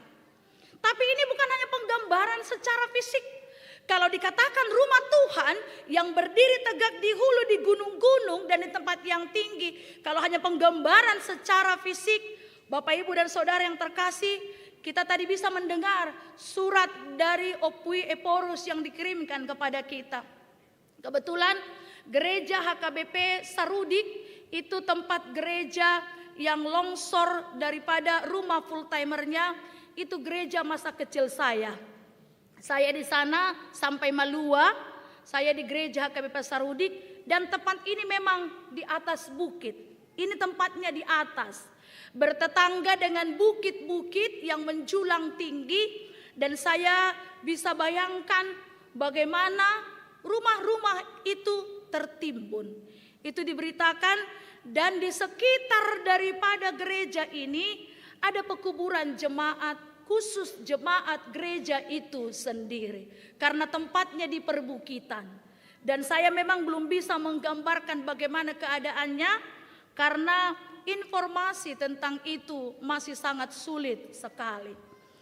Tapi ini bukan hanya penggambaran secara fisik. Kalau dikatakan rumah Tuhan yang berdiri tegak di hulu di gunung-gunung dan di tempat yang tinggi, kalau hanya penggambaran secara fisik, Bapak Ibu dan Saudara yang terkasih, kita tadi bisa mendengar surat dari Opui Eporus yang dikirimkan kepada kita. Kebetulan gereja HKBP Sarudik itu tempat gereja yang longsor daripada rumah full timernya, itu gereja masa kecil saya. Saya di sana sampai Malua, saya di gereja HKBP Sarudik, dan tempat ini memang di atas bukit. Ini tempatnya di atas, bertetangga dengan bukit-bukit yang menjulang tinggi, dan saya bisa bayangkan bagaimana rumah-rumah itu tertimbun. Itu diberitakan, dan di sekitar daripada gereja ini ada pekuburan jemaat, khusus jemaat gereja itu sendiri, karena tempatnya di perbukitan. Dan saya memang belum bisa menggambarkan bagaimana keadaannya, karena informasi tentang itu masih sangat sulit sekali.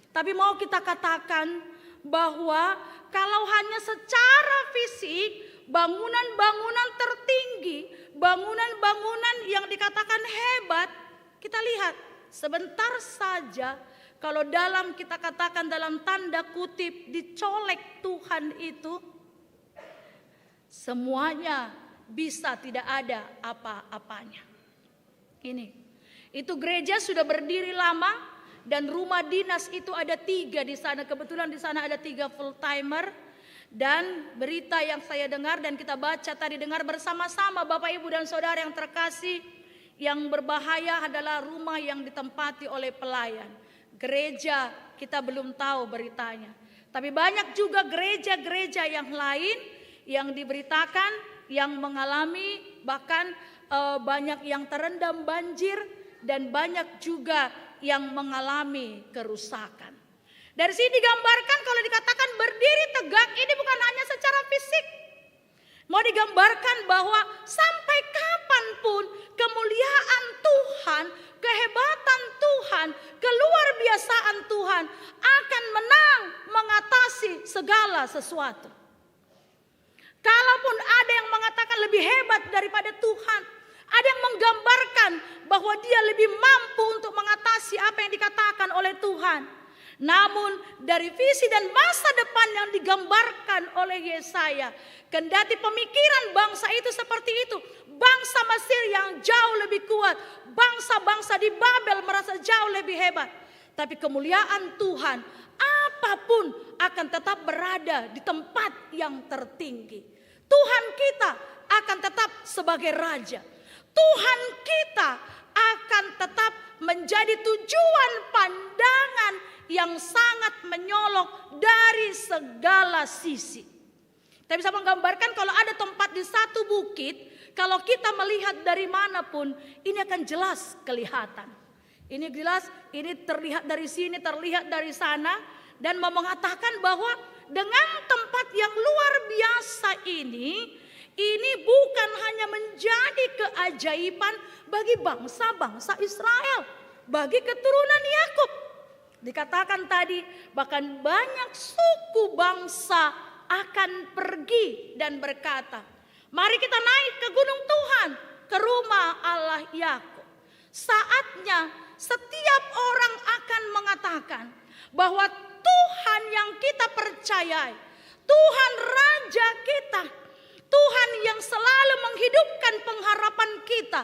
Tapi mau kita katakan bahwa kalau hanya secara fisik, bangunan-bangunan tertinggi, bangunan-bangunan yang dikatakan hebat, kita lihat sebentar saja kalau dalam kita katakan dalam tanda kutip dicolek Tuhan itu, semuanya bisa tidak ada apa-apanya. Itu gereja sudah berdiri lama, dan rumah dinas itu ada 3 di sana. Kebetulan di sana ada 3 full timer. Dan berita yang saya dengar dan kita baca tadi, dengar bersama-sama Bapak Ibu dan Saudara yang terkasih, yang berbahaya adalah rumah yang ditempati oleh pelayan. Gereja kita belum tahu beritanya, tapi banyak juga gereja-gereja yang lain yang diberitakan yang mengalami bahkan banyak yang terendam banjir, dan banyak juga yang mengalami kerusakan. Dari sini digambarkan kalau dikatakan berdiri tegak ini bukan hanya secara fisik. Mau digambarkan bahwa sampai kapanpun kemuliaan Tuhan, kehebatan Tuhan, keluarbiasaan Tuhan akan menang mengatasi segala sesuatu. Kalaupun ada yang mengatakan lebih hebat daripada Tuhan, ada yang menggambarkan bahwa dia lebih mampu untuk mengatasi apa yang dikatakan oleh Tuhan. Namun dari visi dan masa depan yang digambarkan oleh Yesaya, kendati pemikiran bangsa itu seperti itu, bangsa Mesir yang jauh lebih kuat, bangsa-bangsa di Babel merasa jauh lebih hebat, tapi kemuliaan Tuhan apapun akan tetap berada di tempat yang tertinggi. Tuhan kita akan tetap sebagai raja. Tuhan kita akan tetap menjadi tujuan pandangan yang sangat menyolok dari segala sisi. Kita bisa menggambarkan kalau ada tempat di satu bukit, kalau kita melihat dari manapun, ini akan jelas kelihatan. Ini jelas, ini terlihat dari sini, terlihat dari sana, dan mau mengatakan bahwa dengan tempat yang luar biasa ini bukan hanya menjadi keajaiban bagi bangsa-bangsa Israel, bagi keturunan Yakub. Dikatakan tadi bahkan banyak suku bangsa akan pergi dan berkata, mari kita naik ke gunung Tuhan, ke rumah Allah Yakub. Saatnya setiap orang akan mengatakan bahwa Tuhan yang kita percayai, Tuhan Raja kita, Tuhan yang selalu menghidupkan pengharapan kita,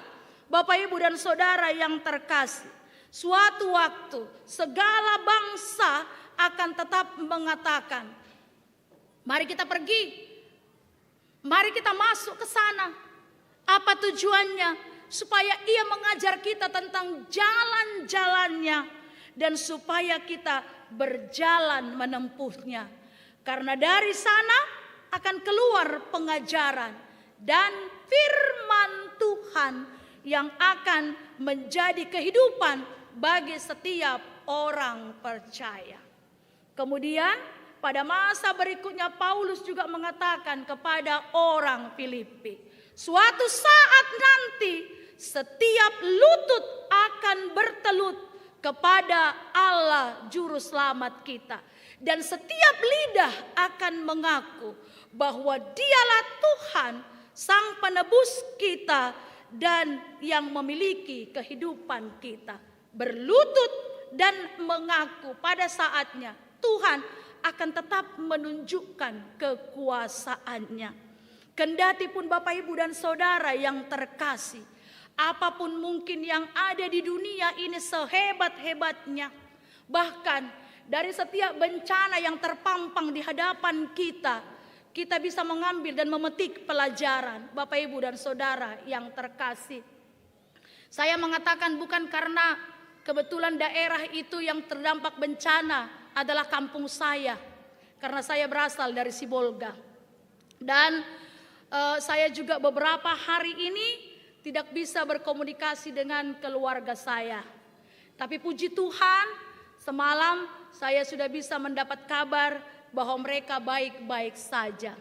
Bapak Ibu dan Saudara yang terkasih, suatu waktu segala bangsa akan tetap mengatakan, mari kita pergi, mari kita masuk ke sana. Apa tujuannya? Supaya ia mengajar kita tentang jalan-jalannya dan supaya kita berjalan menempuhnya. Karena dari sana akan keluar pengajaran dan firman Tuhan yang akan menjadi kehidupan bagi setiap orang percaya. Kemudian pada masa berikutnya Paulus juga mengatakan kepada orang Filipi, suatu saat nanti setiap lutut akan bertelut kepada Allah juru selamat kita, dan setiap lidah akan mengaku bahwa Dialah Tuhan, Sang Penebus kita dan yang memiliki kehidupan kita. Berlutut dan mengaku pada saatnya Tuhan akan tetap menunjukkan kekuasaannya. Kendati pun Bapak Ibu dan Saudara yang terkasih, apapun mungkin yang ada di dunia ini sehebat-hebatnya, bahkan dari setiap bencana yang terpampang di hadapan kita, kita bisa mengambil dan memetik pelajaran. Bapak Ibu dan Saudara yang terkasih, saya mengatakan bukan karena kebetulan daerah itu yang terdampak bencana adalah kampung saya, karena saya berasal dari Sibolga. Dan saya juga beberapa hari ini tidak bisa berkomunikasi dengan keluarga saya. Tapi puji Tuhan, semalam saya sudah bisa mendapat kabar bahwa mereka baik-baik saja.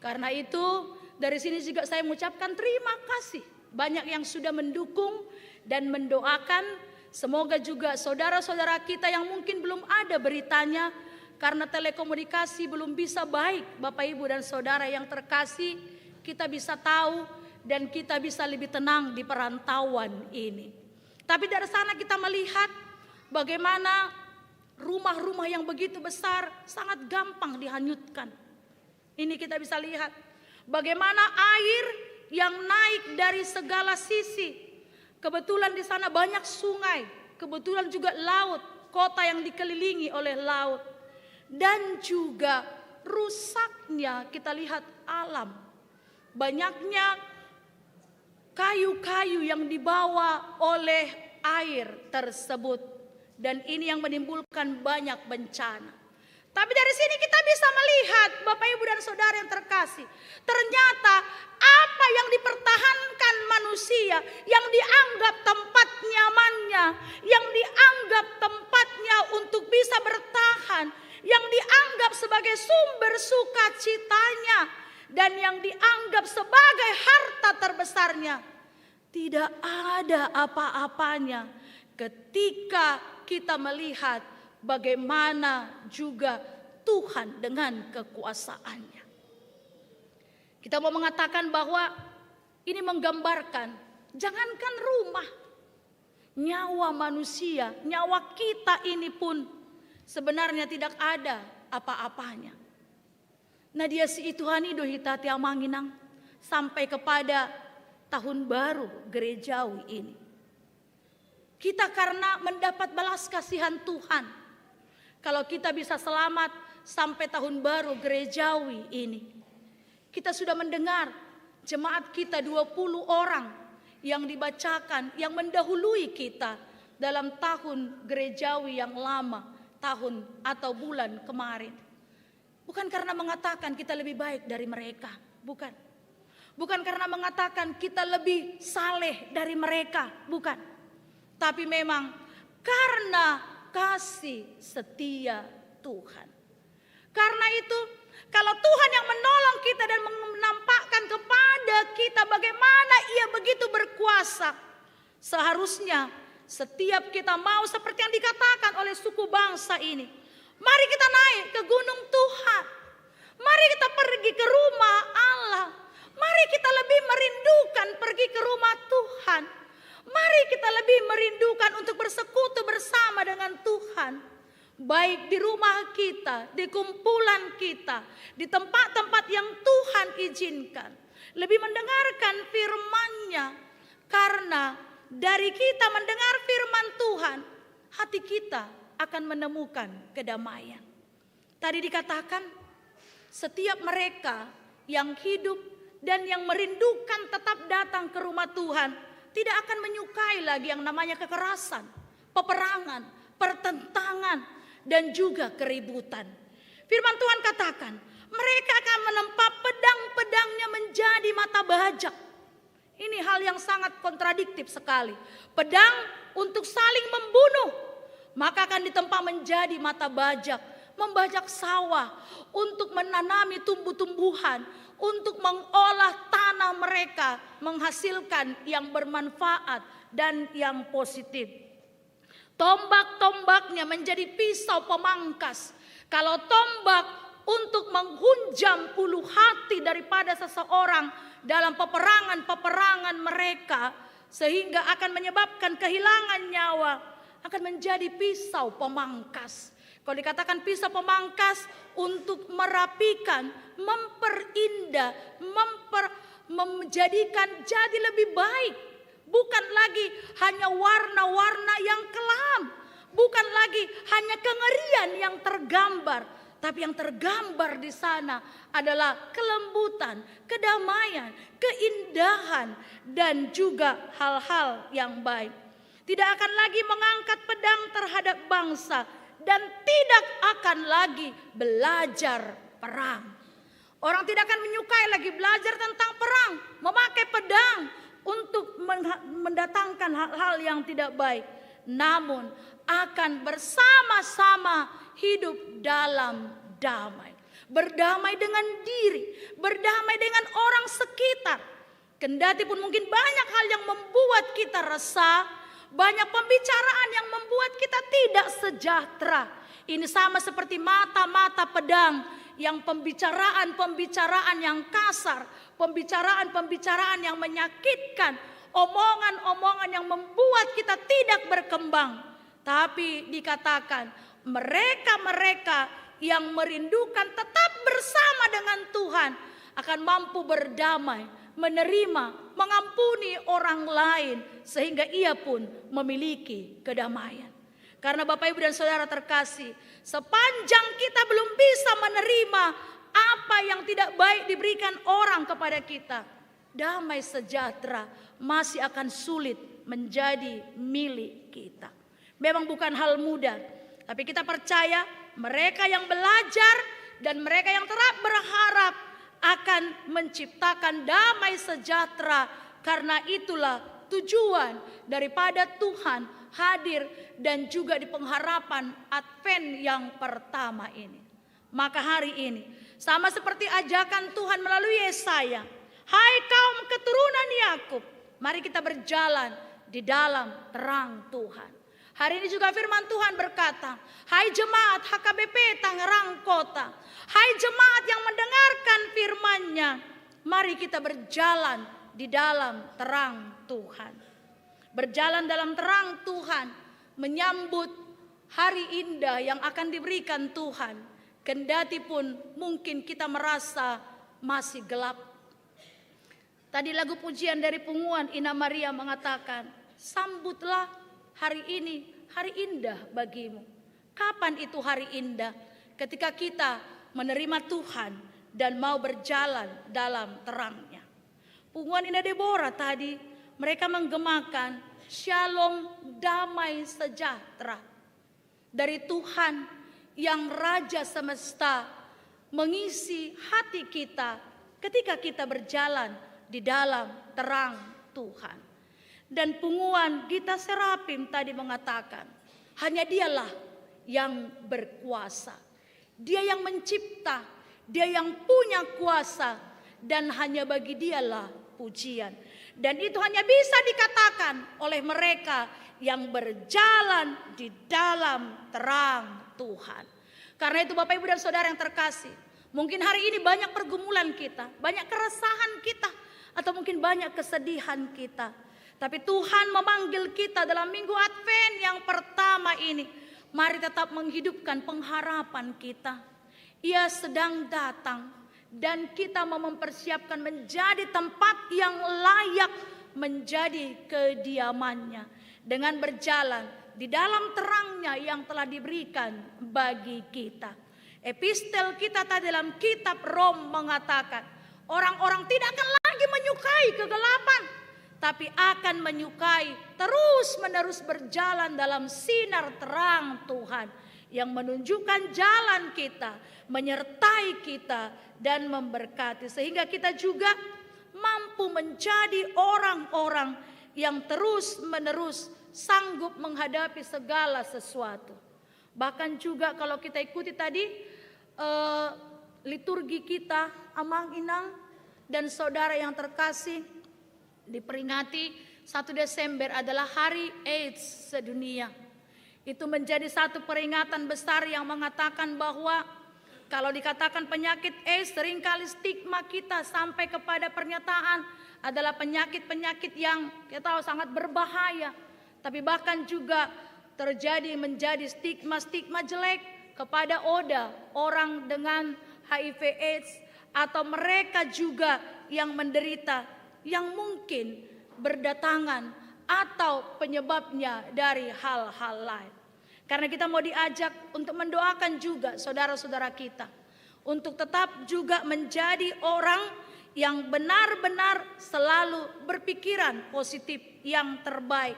Karena itu dari sini juga saya mengucapkan terima kasih. Banyak yang sudah mendukung dan mendoakan. Semoga juga saudara-saudara kita yang mungkin belum ada beritanya karena telekomunikasi belum bisa baik, Bapak Ibu dan Saudara yang terkasih, kita bisa tahu dan kita bisa lebih tenang di perantauan ini. Tapi dari sana kita melihat bagaimana rumah-rumah yang begitu besar sangat gampang dihanyutkan. Ini kita bisa lihat bagaimana air yang naik dari segala sisi. Kebetulan di sana banyak sungai, kebetulan juga laut, kota yang dikelilingi oleh laut. Dan juga rusaknya kita lihat alam. Banyaknya kayu-kayu yang dibawa oleh air tersebut. Dan ini yang menimbulkan banyak bencana. Tapi dari sini kita bisa melihat Bapak Ibu dan Saudara yang terkasih, ternyata apa yang dipertahankan manusia, yang dianggap tempat nyamannya, yang dianggap tempatnya untuk bisa bertahan, yang dianggap sebagai sumber sukacitanya, dan yang dianggap sebagai harta terbesarnya, tidak ada apa-apanya ketika kita melihat bagaimana juga Tuhan dengan kekuasaannya. Kita mau mengatakan bahwa ini menggambarkan, jangankan rumah, nyawa manusia, nyawa kita ini pun sebenarnya tidak ada apa-apanya. Nah dia si Tuhan itu hitati amanginang sampai kepada tahun baru gerejawi ini. Kita karena mendapat belas kasihan Tuhan, kalau kita bisa selamat sampai tahun baru gerejawi ini. Kita sudah mendengar jemaat kita 20 orang yang dibacakan, yang mendahului kita dalam tahun gerejawi yang lama, tahun atau bulan kemarin. Bukan karena mengatakan kita lebih baik dari mereka, bukan. Bukan karena mengatakan kita lebih saleh dari mereka, bukan. Tapi memang karena kasih setia Tuhan. Karena itu kalau Tuhan yang menolong kita dan menampakkan kepada kita bagaimana Ia begitu berkuasa, seharusnya setiap kita mau seperti yang dikatakan oleh suku bangsa ini, mari kita naik ke gunung Tuhan, mari kita pergi ke rumah Allah, mari kita lebih merindukan pergi ke rumah Tuhan. Mari kita lebih merindukan untuk bersekutu bersama dengan Tuhan. Baik di rumah kita, di kumpulan kita, di tempat-tempat yang Tuhan izinkan. Lebih mendengarkan firman-Nya. Karena dari kita mendengar firman Tuhan, hati kita akan menemukan kedamaian. Tadi dikatakan, setiap mereka yang hidup dan yang merindukan tetap datang ke rumah Tuhan, tidak akan menyukai lagi yang namanya kekerasan, peperangan, pertentangan, dan juga keributan. Firman Tuhan katakan, mereka akan menempa pedang-pedangnya menjadi mata bajak. Ini hal yang sangat kontradiktif sekali. Pedang untuk saling membunuh, maka akan ditempa menjadi mata bajak, membajak sawah, untuk menanami tumbuh-tumbuhan, untuk mengolah tanah mereka, menghasilkan yang bermanfaat dan yang positif. Tombak-tombaknya menjadi pisau pemangkas. Kalau tombak untuk menghunjam ulu hati daripada seseorang dalam peperangan-peperangan mereka, sehingga akan menyebabkan kehilangan nyawa, akan menjadi pisau pemangkas. Kalau dikatakan pisau pemangkas, untuk merapikan, memperindah, menjadikan jadi lebih baik. Bukan lagi hanya warna-warna yang kelam, bukan lagi hanya kengerian yang tergambar, tapi yang tergambar di sana adalah kelembutan, kedamaian, keindahan, dan juga hal-hal yang baik. Tidak akan lagi mengangkat pedang terhadap bangsa, dan tidak akan lagi belajar perang. Orang tidak akan menyukai lagi belajar tentang perang, memakai pedang untuk mendatangkan hal-hal yang tidak baik. Namun akan bersama-sama hidup dalam damai. Berdamai dengan diri, berdamai dengan orang sekitar. Kendati pun mungkin banyak hal yang membuat kita resah, banyak pembicaraan yang membuat kita tidak sejahtera. Ini sama seperti mata-mata pedang, yang pembicaraan-pembicaraan yang kasar, pembicaraan-pembicaraan yang menyakitkan, omongan-omongan yang membuat kita tidak berkembang. Tapi dikatakan mereka-mereka yang merindukan tetap bersama dengan Tuhan akan mampu berdamai, menerima, mengampuni orang lain, sehingga ia pun memiliki kedamaian. Karena Bapak, Ibu, dan Saudara terkasih, sepanjang kita belum bisa menerima apa yang tidak baik diberikan orang kepada kita, damai sejahtera masih akan sulit menjadi milik kita. Memang bukan hal mudah, tapi kita percaya mereka yang belajar dan mereka yang tetap berharap akan menciptakan damai sejahtera. Karena itulah tujuan daripada Tuhan hadir dan juga di pengharapan Advent yang pertama ini. Maka hari ini sama seperti ajakan Tuhan melalui Yesaya, hai kaum keturunan Yakub, mari kita berjalan di dalam terang Tuhan. Hari ini juga firman Tuhan berkata, hai jemaat HKBP Tangerang Kota, hai jemaat yang mendengarkan firman-Nya, mari kita berjalan di dalam terang Tuhan. Berjalan dalam terang Tuhan, menyambut hari indah yang akan diberikan Tuhan. Kendati pun mungkin kita merasa masih gelap. Tadi lagu pujian dari Punguan Ina Maria mengatakan, sambutlah hari ini, hari indah bagimu. Kapan itu hari indah? Ketika kita menerima Tuhan dan mau berjalan dalam terangnya. Punguan Ina Deborah tadi, mereka menggemakan shalom, damai sejahtera dari Tuhan yang Raja semesta mengisi hati kita ketika kita berjalan di dalam terang Tuhan. Dan Punguan Gita Serapim tadi mengatakan, hanya Dialah yang berkuasa. Dia yang mencipta, Dia yang punya kuasa, dan hanya bagi Dialah pujian. Dan itu hanya bisa dikatakan oleh mereka yang berjalan di dalam terang Tuhan. Karena itu Bapak, Ibu, dan Saudara yang terkasih, mungkin hari ini banyak pergumulan kita, banyak keresahan kita, atau mungkin banyak kesedihan kita. Tapi Tuhan memanggil kita dalam minggu Advent yang pertama ini, mari tetap menghidupkan pengharapan kita. Ia sedang datang. Dan kita mau mempersiapkan menjadi tempat yang layak menjadi kediamannya. Dengan berjalan di dalam terangnya yang telah diberikan bagi kita. Epistel kita tadi dalam kitab Rom mengatakan, orang-orang tidak akan lagi menyukai kegelapan, tapi akan menyukai terus-menerus berjalan dalam sinar terang Tuhan yang menunjukkan jalan kita, menyertai kita dan memberkati, sehingga kita juga mampu menjadi orang-orang yang terus-menerus sanggup menghadapi segala sesuatu. Bahkan juga kalau kita ikuti tadi liturgi kita, Amang Inang dan saudara yang terkasih, diperingati 1 Desember adalah Hari AIDS sedunia. Itu menjadi satu peringatan besar yang mengatakan bahwa kalau dikatakan penyakit AIDS, seringkali stigma kita sampai kepada pernyataan adalah penyakit-penyakit yang kita tahu sangat berbahaya. Tapi bahkan juga menjadi stigma-stigma jelek kepada orang dengan HIV AIDS, atau mereka juga yang menderita, yang mungkin berdatangan atau penyebabnya dari hal-hal lain. Karena kita mau diajak untuk mendoakan juga saudara-saudara kita untuk tetap juga menjadi orang yang benar-benar selalu berpikiran positif yang terbaik,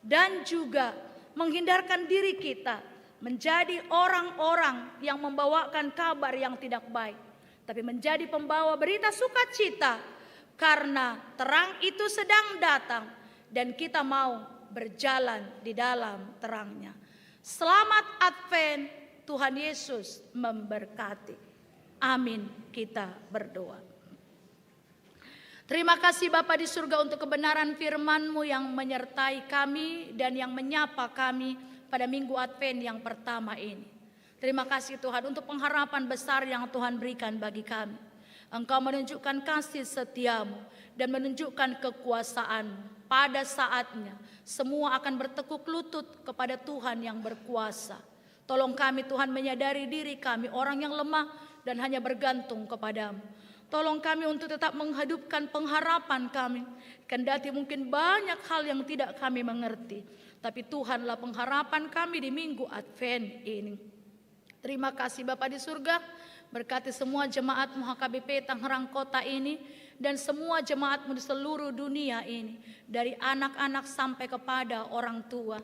dan juga menghindarkan diri kita menjadi orang-orang yang membawakan kabar yang tidak baik, tapi menjadi pembawa berita sukacita karena terang itu sedang datang dan kita mau berjalan di dalam terangnya. Selamat Advent, Tuhan Yesus memberkati. Amin. Kita berdoa. Terima kasih Bapa di surga untuk kebenaran firman-Mu yang menyertai kami dan yang menyapa kami pada minggu Advent yang pertama ini. Terima kasih Tuhan untuk pengharapan besar yang Tuhan berikan bagi kami. Engkau menunjukkan kasih setia-Mu dan menunjukkan kekuasaan-Mu. Pada saatnya semua akan bertekuk lutut kepada Tuhan yang berkuasa. Tolong kami Tuhan menyadari diri kami orang yang lemah dan hanya bergantung kepadamu. Tolong kami untuk tetap menghidupkan pengharapan kami. Kendati mungkin banyak hal yang tidak kami mengerti, tapi Tuhanlah pengharapan kami di minggu Advent ini. Terima kasih Bapa di surga. Berkati semua jemaat-Mu HKBP Tangerang Kota ini dan semua jemaat-Mu di seluruh dunia ini, dari anak-anak sampai kepada orang tua.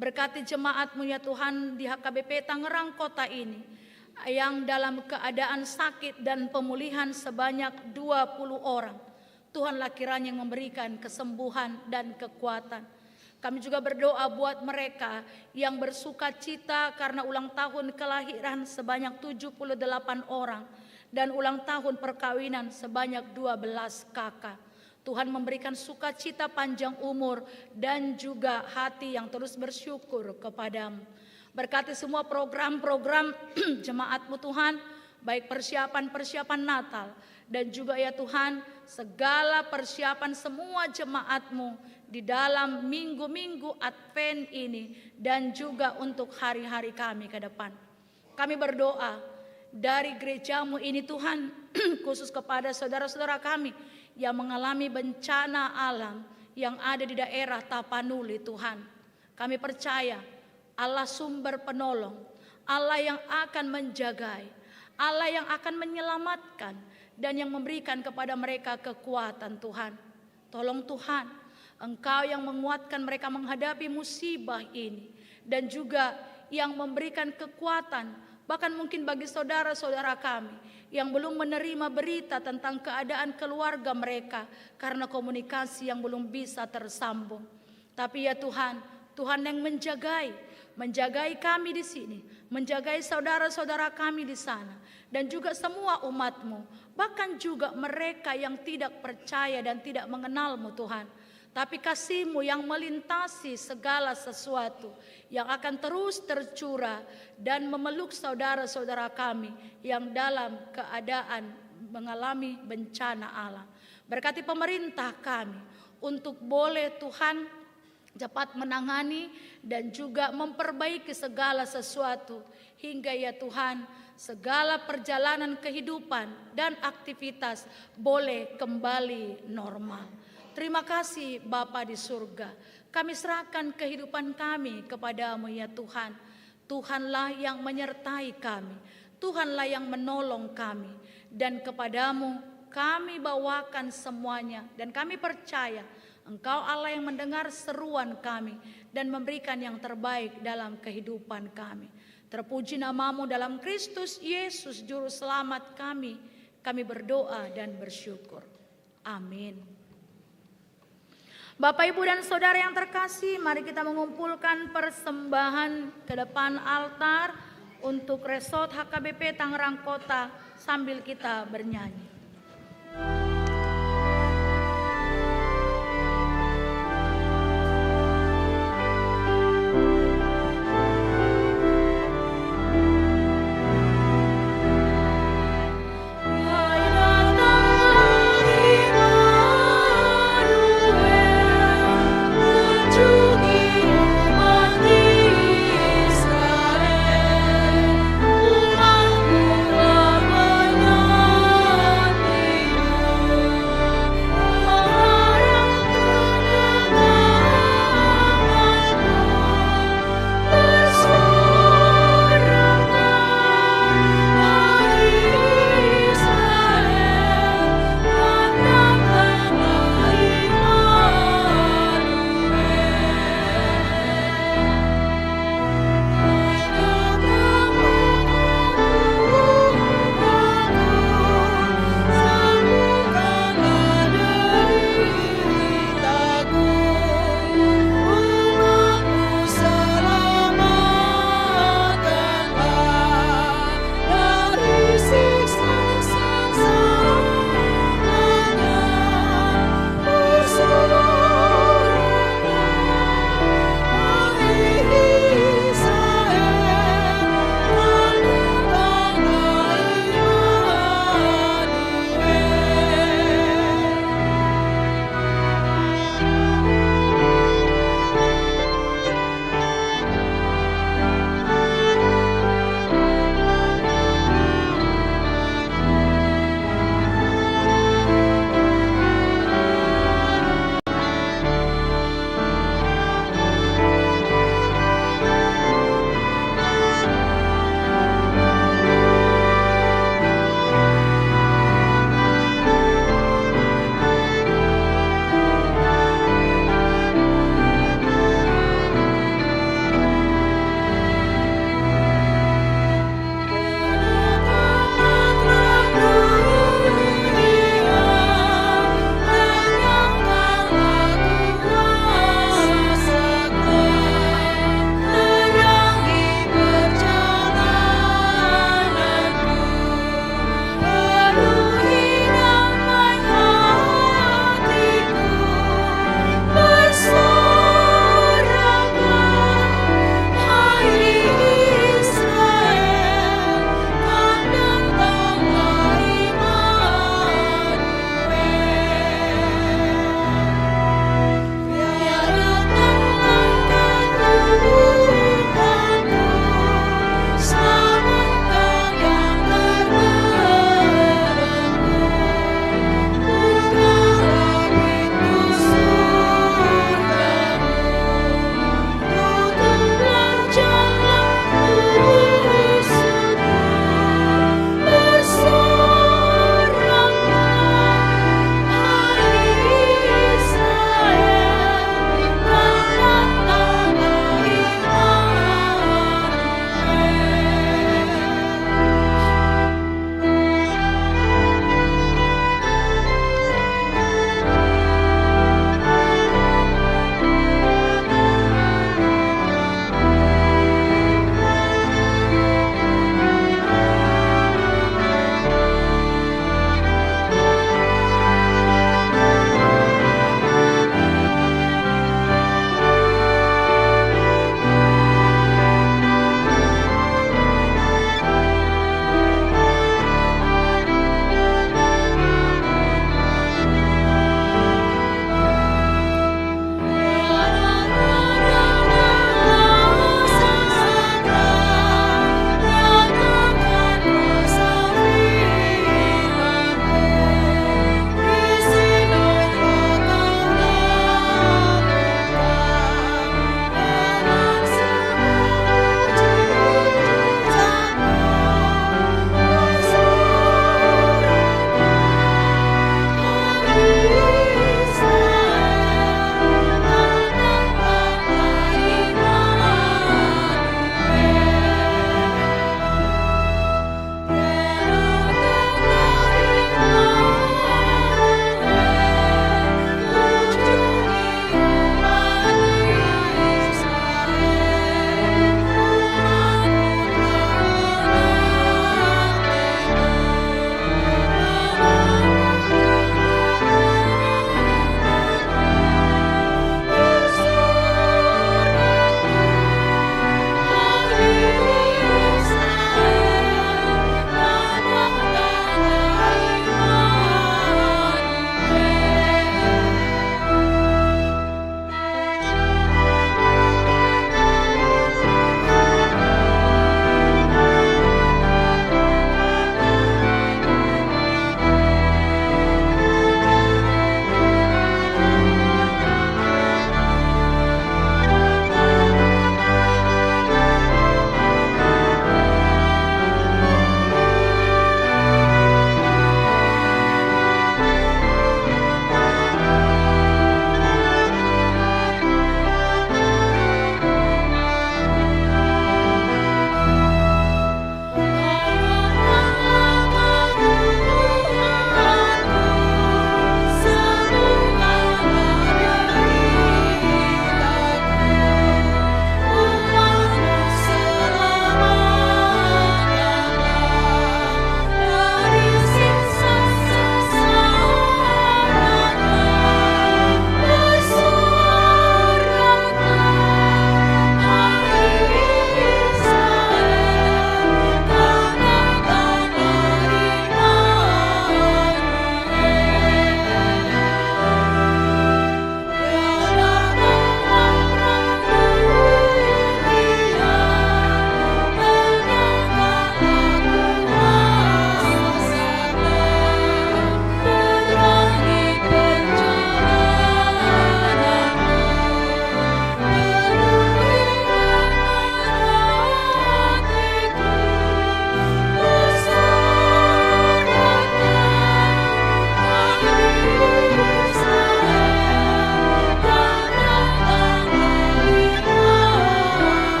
Berkati jemaat-Mu ya Tuhan di HKBP Tangerang Kota ini yang dalam keadaan sakit dan pemulihan sebanyak 20 orang. Tuhanlah kiranya yang memberikan kesembuhan dan kekuatan. Kami juga berdoa buat mereka yang bersuka cita karena ulang tahun kelahiran sebanyak 78 orang dan ulang tahun perkawinan sebanyak 12 kakak. Tuhan memberikan sukacita panjang umur dan juga hati yang terus bersyukur kepadamu. Berkati semua program-program jemaat-Mu Tuhan, baik persiapan-persiapan Natal dan juga ya Tuhan segala persiapan semua jemaat-Mu di dalam minggu-minggu Advent ini dan juga untuk hari-hari kami ke depan. Kami berdoa dari gereja-Mu ini Tuhan, khusus kepada saudara-saudara kami yang mengalami bencana alam yang ada di daerah Tapanuli Tuhan. Kami percaya Allah sumber penolong, Allah yang akan menjagai, Allah yang akan menyelamatkan dan yang memberikan kepada mereka kekuatan Tuhan. Tolong Tuhan, Engkau yang menguatkan mereka menghadapi musibah ini dan juga yang memberikan kekuatan bahkan mungkin bagi saudara-saudara kami yang belum menerima berita tentang keadaan keluarga mereka karena komunikasi yang belum bisa tersambung. Tapi ya Tuhan, Tuhan yang menjagai kami di sini, menjagai saudara-saudara kami di sana, dan juga semua umat-Mu, bahkan juga mereka yang tidak percaya dan tidak mengenal-Mu Tuhan. Tapi kasih-Mu yang melintasi segala sesuatu, yang akan terus tercurah dan memeluk saudara-saudara kami yang dalam keadaan mengalami bencana alam. Berkati pemerintah kami untuk boleh Tuhan cepat menangani dan juga memperbaiki segala sesuatu hingga ya Tuhan segala perjalanan kehidupan dan aktivitas boleh kembali normal. Terima kasih Bapa di surga. Kami serahkan kehidupan kami kepadamu ya Tuhan. Tuhanlah yang menyertai kami. Tuhanlah yang menolong kami. Dan kepadamu kami bawakan semuanya. Dan kami percaya Engkau Allah yang mendengar seruan kami dan memberikan yang terbaik dalam kehidupan kami. Terpuji namamu dalam Kristus Yesus Juru Selamat kami. Kami berdoa dan bersyukur. Amin. Bapak, Ibu, dan Saudara yang terkasih, mari kita mengumpulkan persembahan ke depan altar untuk Resort HKBP Tangerang Kota sambil kita bernyanyi. Israel, umatmu telah menyanyi.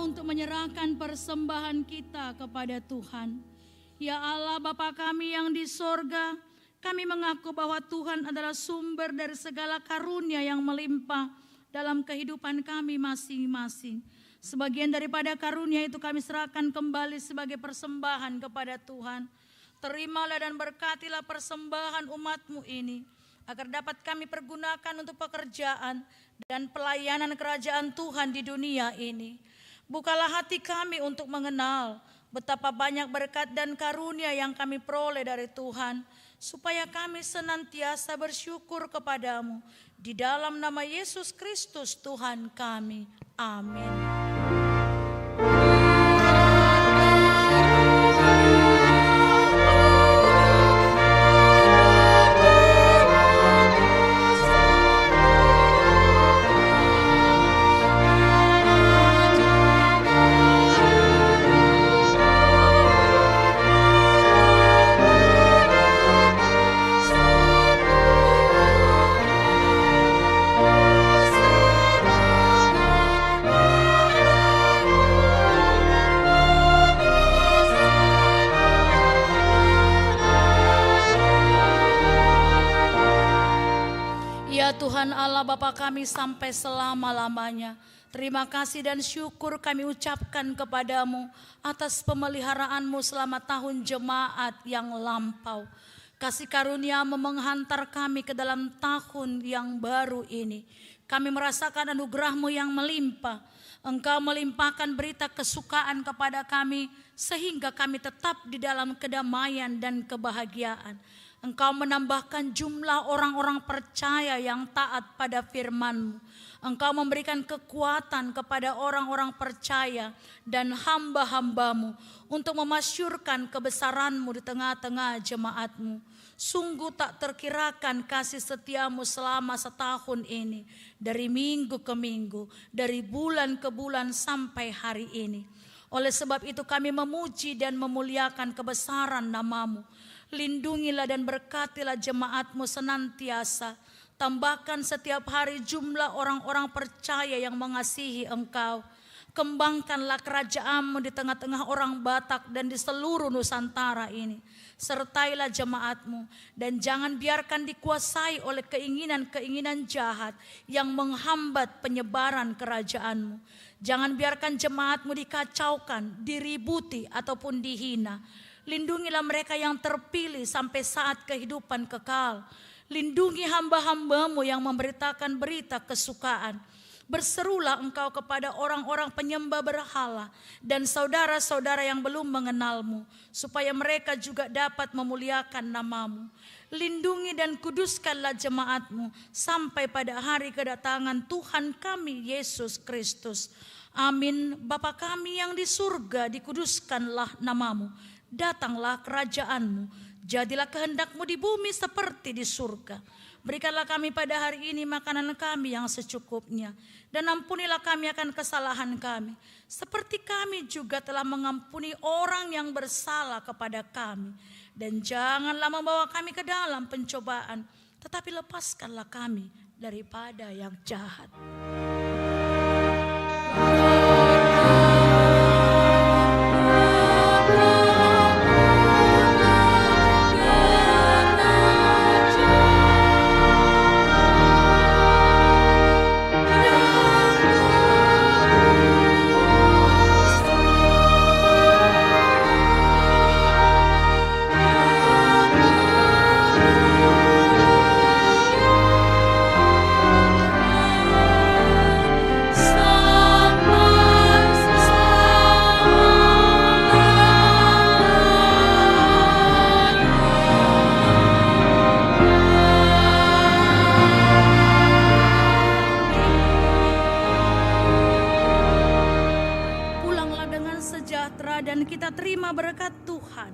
untuk menyerahkan persembahan kita kepada Tuhan. Ya Allah Bapa kami yang di sorga, kami mengaku bahwa Tuhan adalah sumber dari segala karunia yang melimpah dalam kehidupan kami masing-masing. Sebagian daripada karunia itu kami serahkan kembali sebagai persembahan kepada Tuhan. Terimalah dan berkatilah persembahan umat-Mu ini, agar dapat kami pergunakan untuk pekerjaan dan pelayanan kerajaan Tuhan di dunia ini. Bukalah hati kami untuk mengenal betapa banyak berkat dan karunia yang kami peroleh dari Tuhan, supaya kami senantiasa bersyukur kepadamu. Di dalam nama Yesus Kristus Tuhan kami. Amin. Tuhan Allah Bapa kami sampai selama-lamanya. Terima kasih dan syukur kami ucapkan kepadamu atas pemeliharaanmu selama tahun jemaat yang lampau. Kasih karunia-Mu menghantar kami ke dalam tahun yang baru ini. Kami merasakan anugerah-Mu yang melimpah. Engkau melimpahkan berita kesukaan kepada kami sehingga kami tetap di dalam kedamaian dan kebahagiaan. Engkau menambahkan jumlah orang-orang percaya yang taat pada firman-Mu. Engkau memberikan kekuatan kepada orang-orang percaya dan hamba-hamba-Mu untuk memasyurkan kebesaran-Mu di tengah-tengah jemaat-Mu. Sungguh tak terkirakan kasih setia-Mu selama setahun ini. Dari minggu ke minggu, dari bulan ke bulan sampai hari ini. Oleh sebab itu kami memuji dan memuliakan kebesaran nama-Mu. Lindungilah dan berkatilah jemaat-Mu senantiasa. Tambahkan setiap hari jumlah orang-orang percaya yang mengasihi Engkau. Kembangkanlah kerajaan-Mu di tengah-tengah orang Batak dan di seluruh Nusantara ini. Sertailah jemaat-Mu dan jangan biarkan dikuasai oleh keinginan-keinginan jahat yang menghambat penyebaran kerajaan-Mu. Jangan biarkan jemaat-Mu dikacaukan, diributi ataupun dihina. Lindungilah mereka yang terpilih sampai saat kehidupan kekal. Lindungi hamba-hamba-Mu yang memberitakan berita kesukaan. Berserulah Engkau kepada orang-orang penyembah berhala dan saudara-saudara yang belum mengenal-Mu, supaya mereka juga dapat memuliakan nama-Mu. Lindungi dan kuduskanlah jemaat-Mu sampai pada hari kedatangan Tuhan kami Yesus Kristus. Amin. Bapa kami yang di surga, dikuduskanlah nama-Mu. Datanglah kerajaan-Mu, jadilah kehendak-Mu di bumi seperti di surga. Berikanlah kami pada hari ini makanan kami yang secukupnya, dan ampunilah kami akan kesalahan kami, seperti kami juga telah mengampuni orang yang bersalah kepada kami. Dan janganlah membawa kami ke dalam pencobaan, tetapi lepaskanlah kami daripada yang jahat. Dan kita terima berkat Tuhan.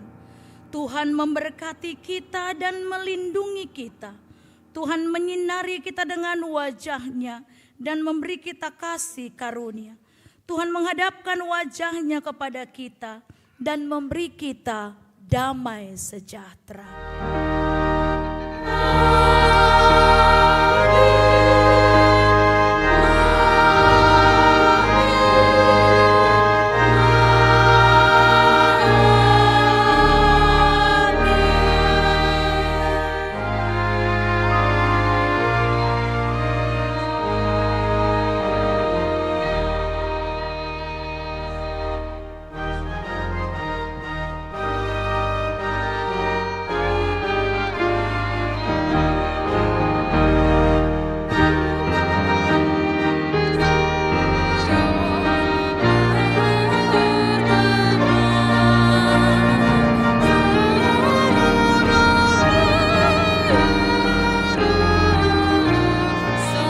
Tuhan memberkati kita dan melindungi kita. Tuhan menyinari kita dengan wajah-Nya dan memberi kita kasih karunia. Tuhan menghadapkan wajah-Nya kepada kita dan memberi kita damai sejahtera.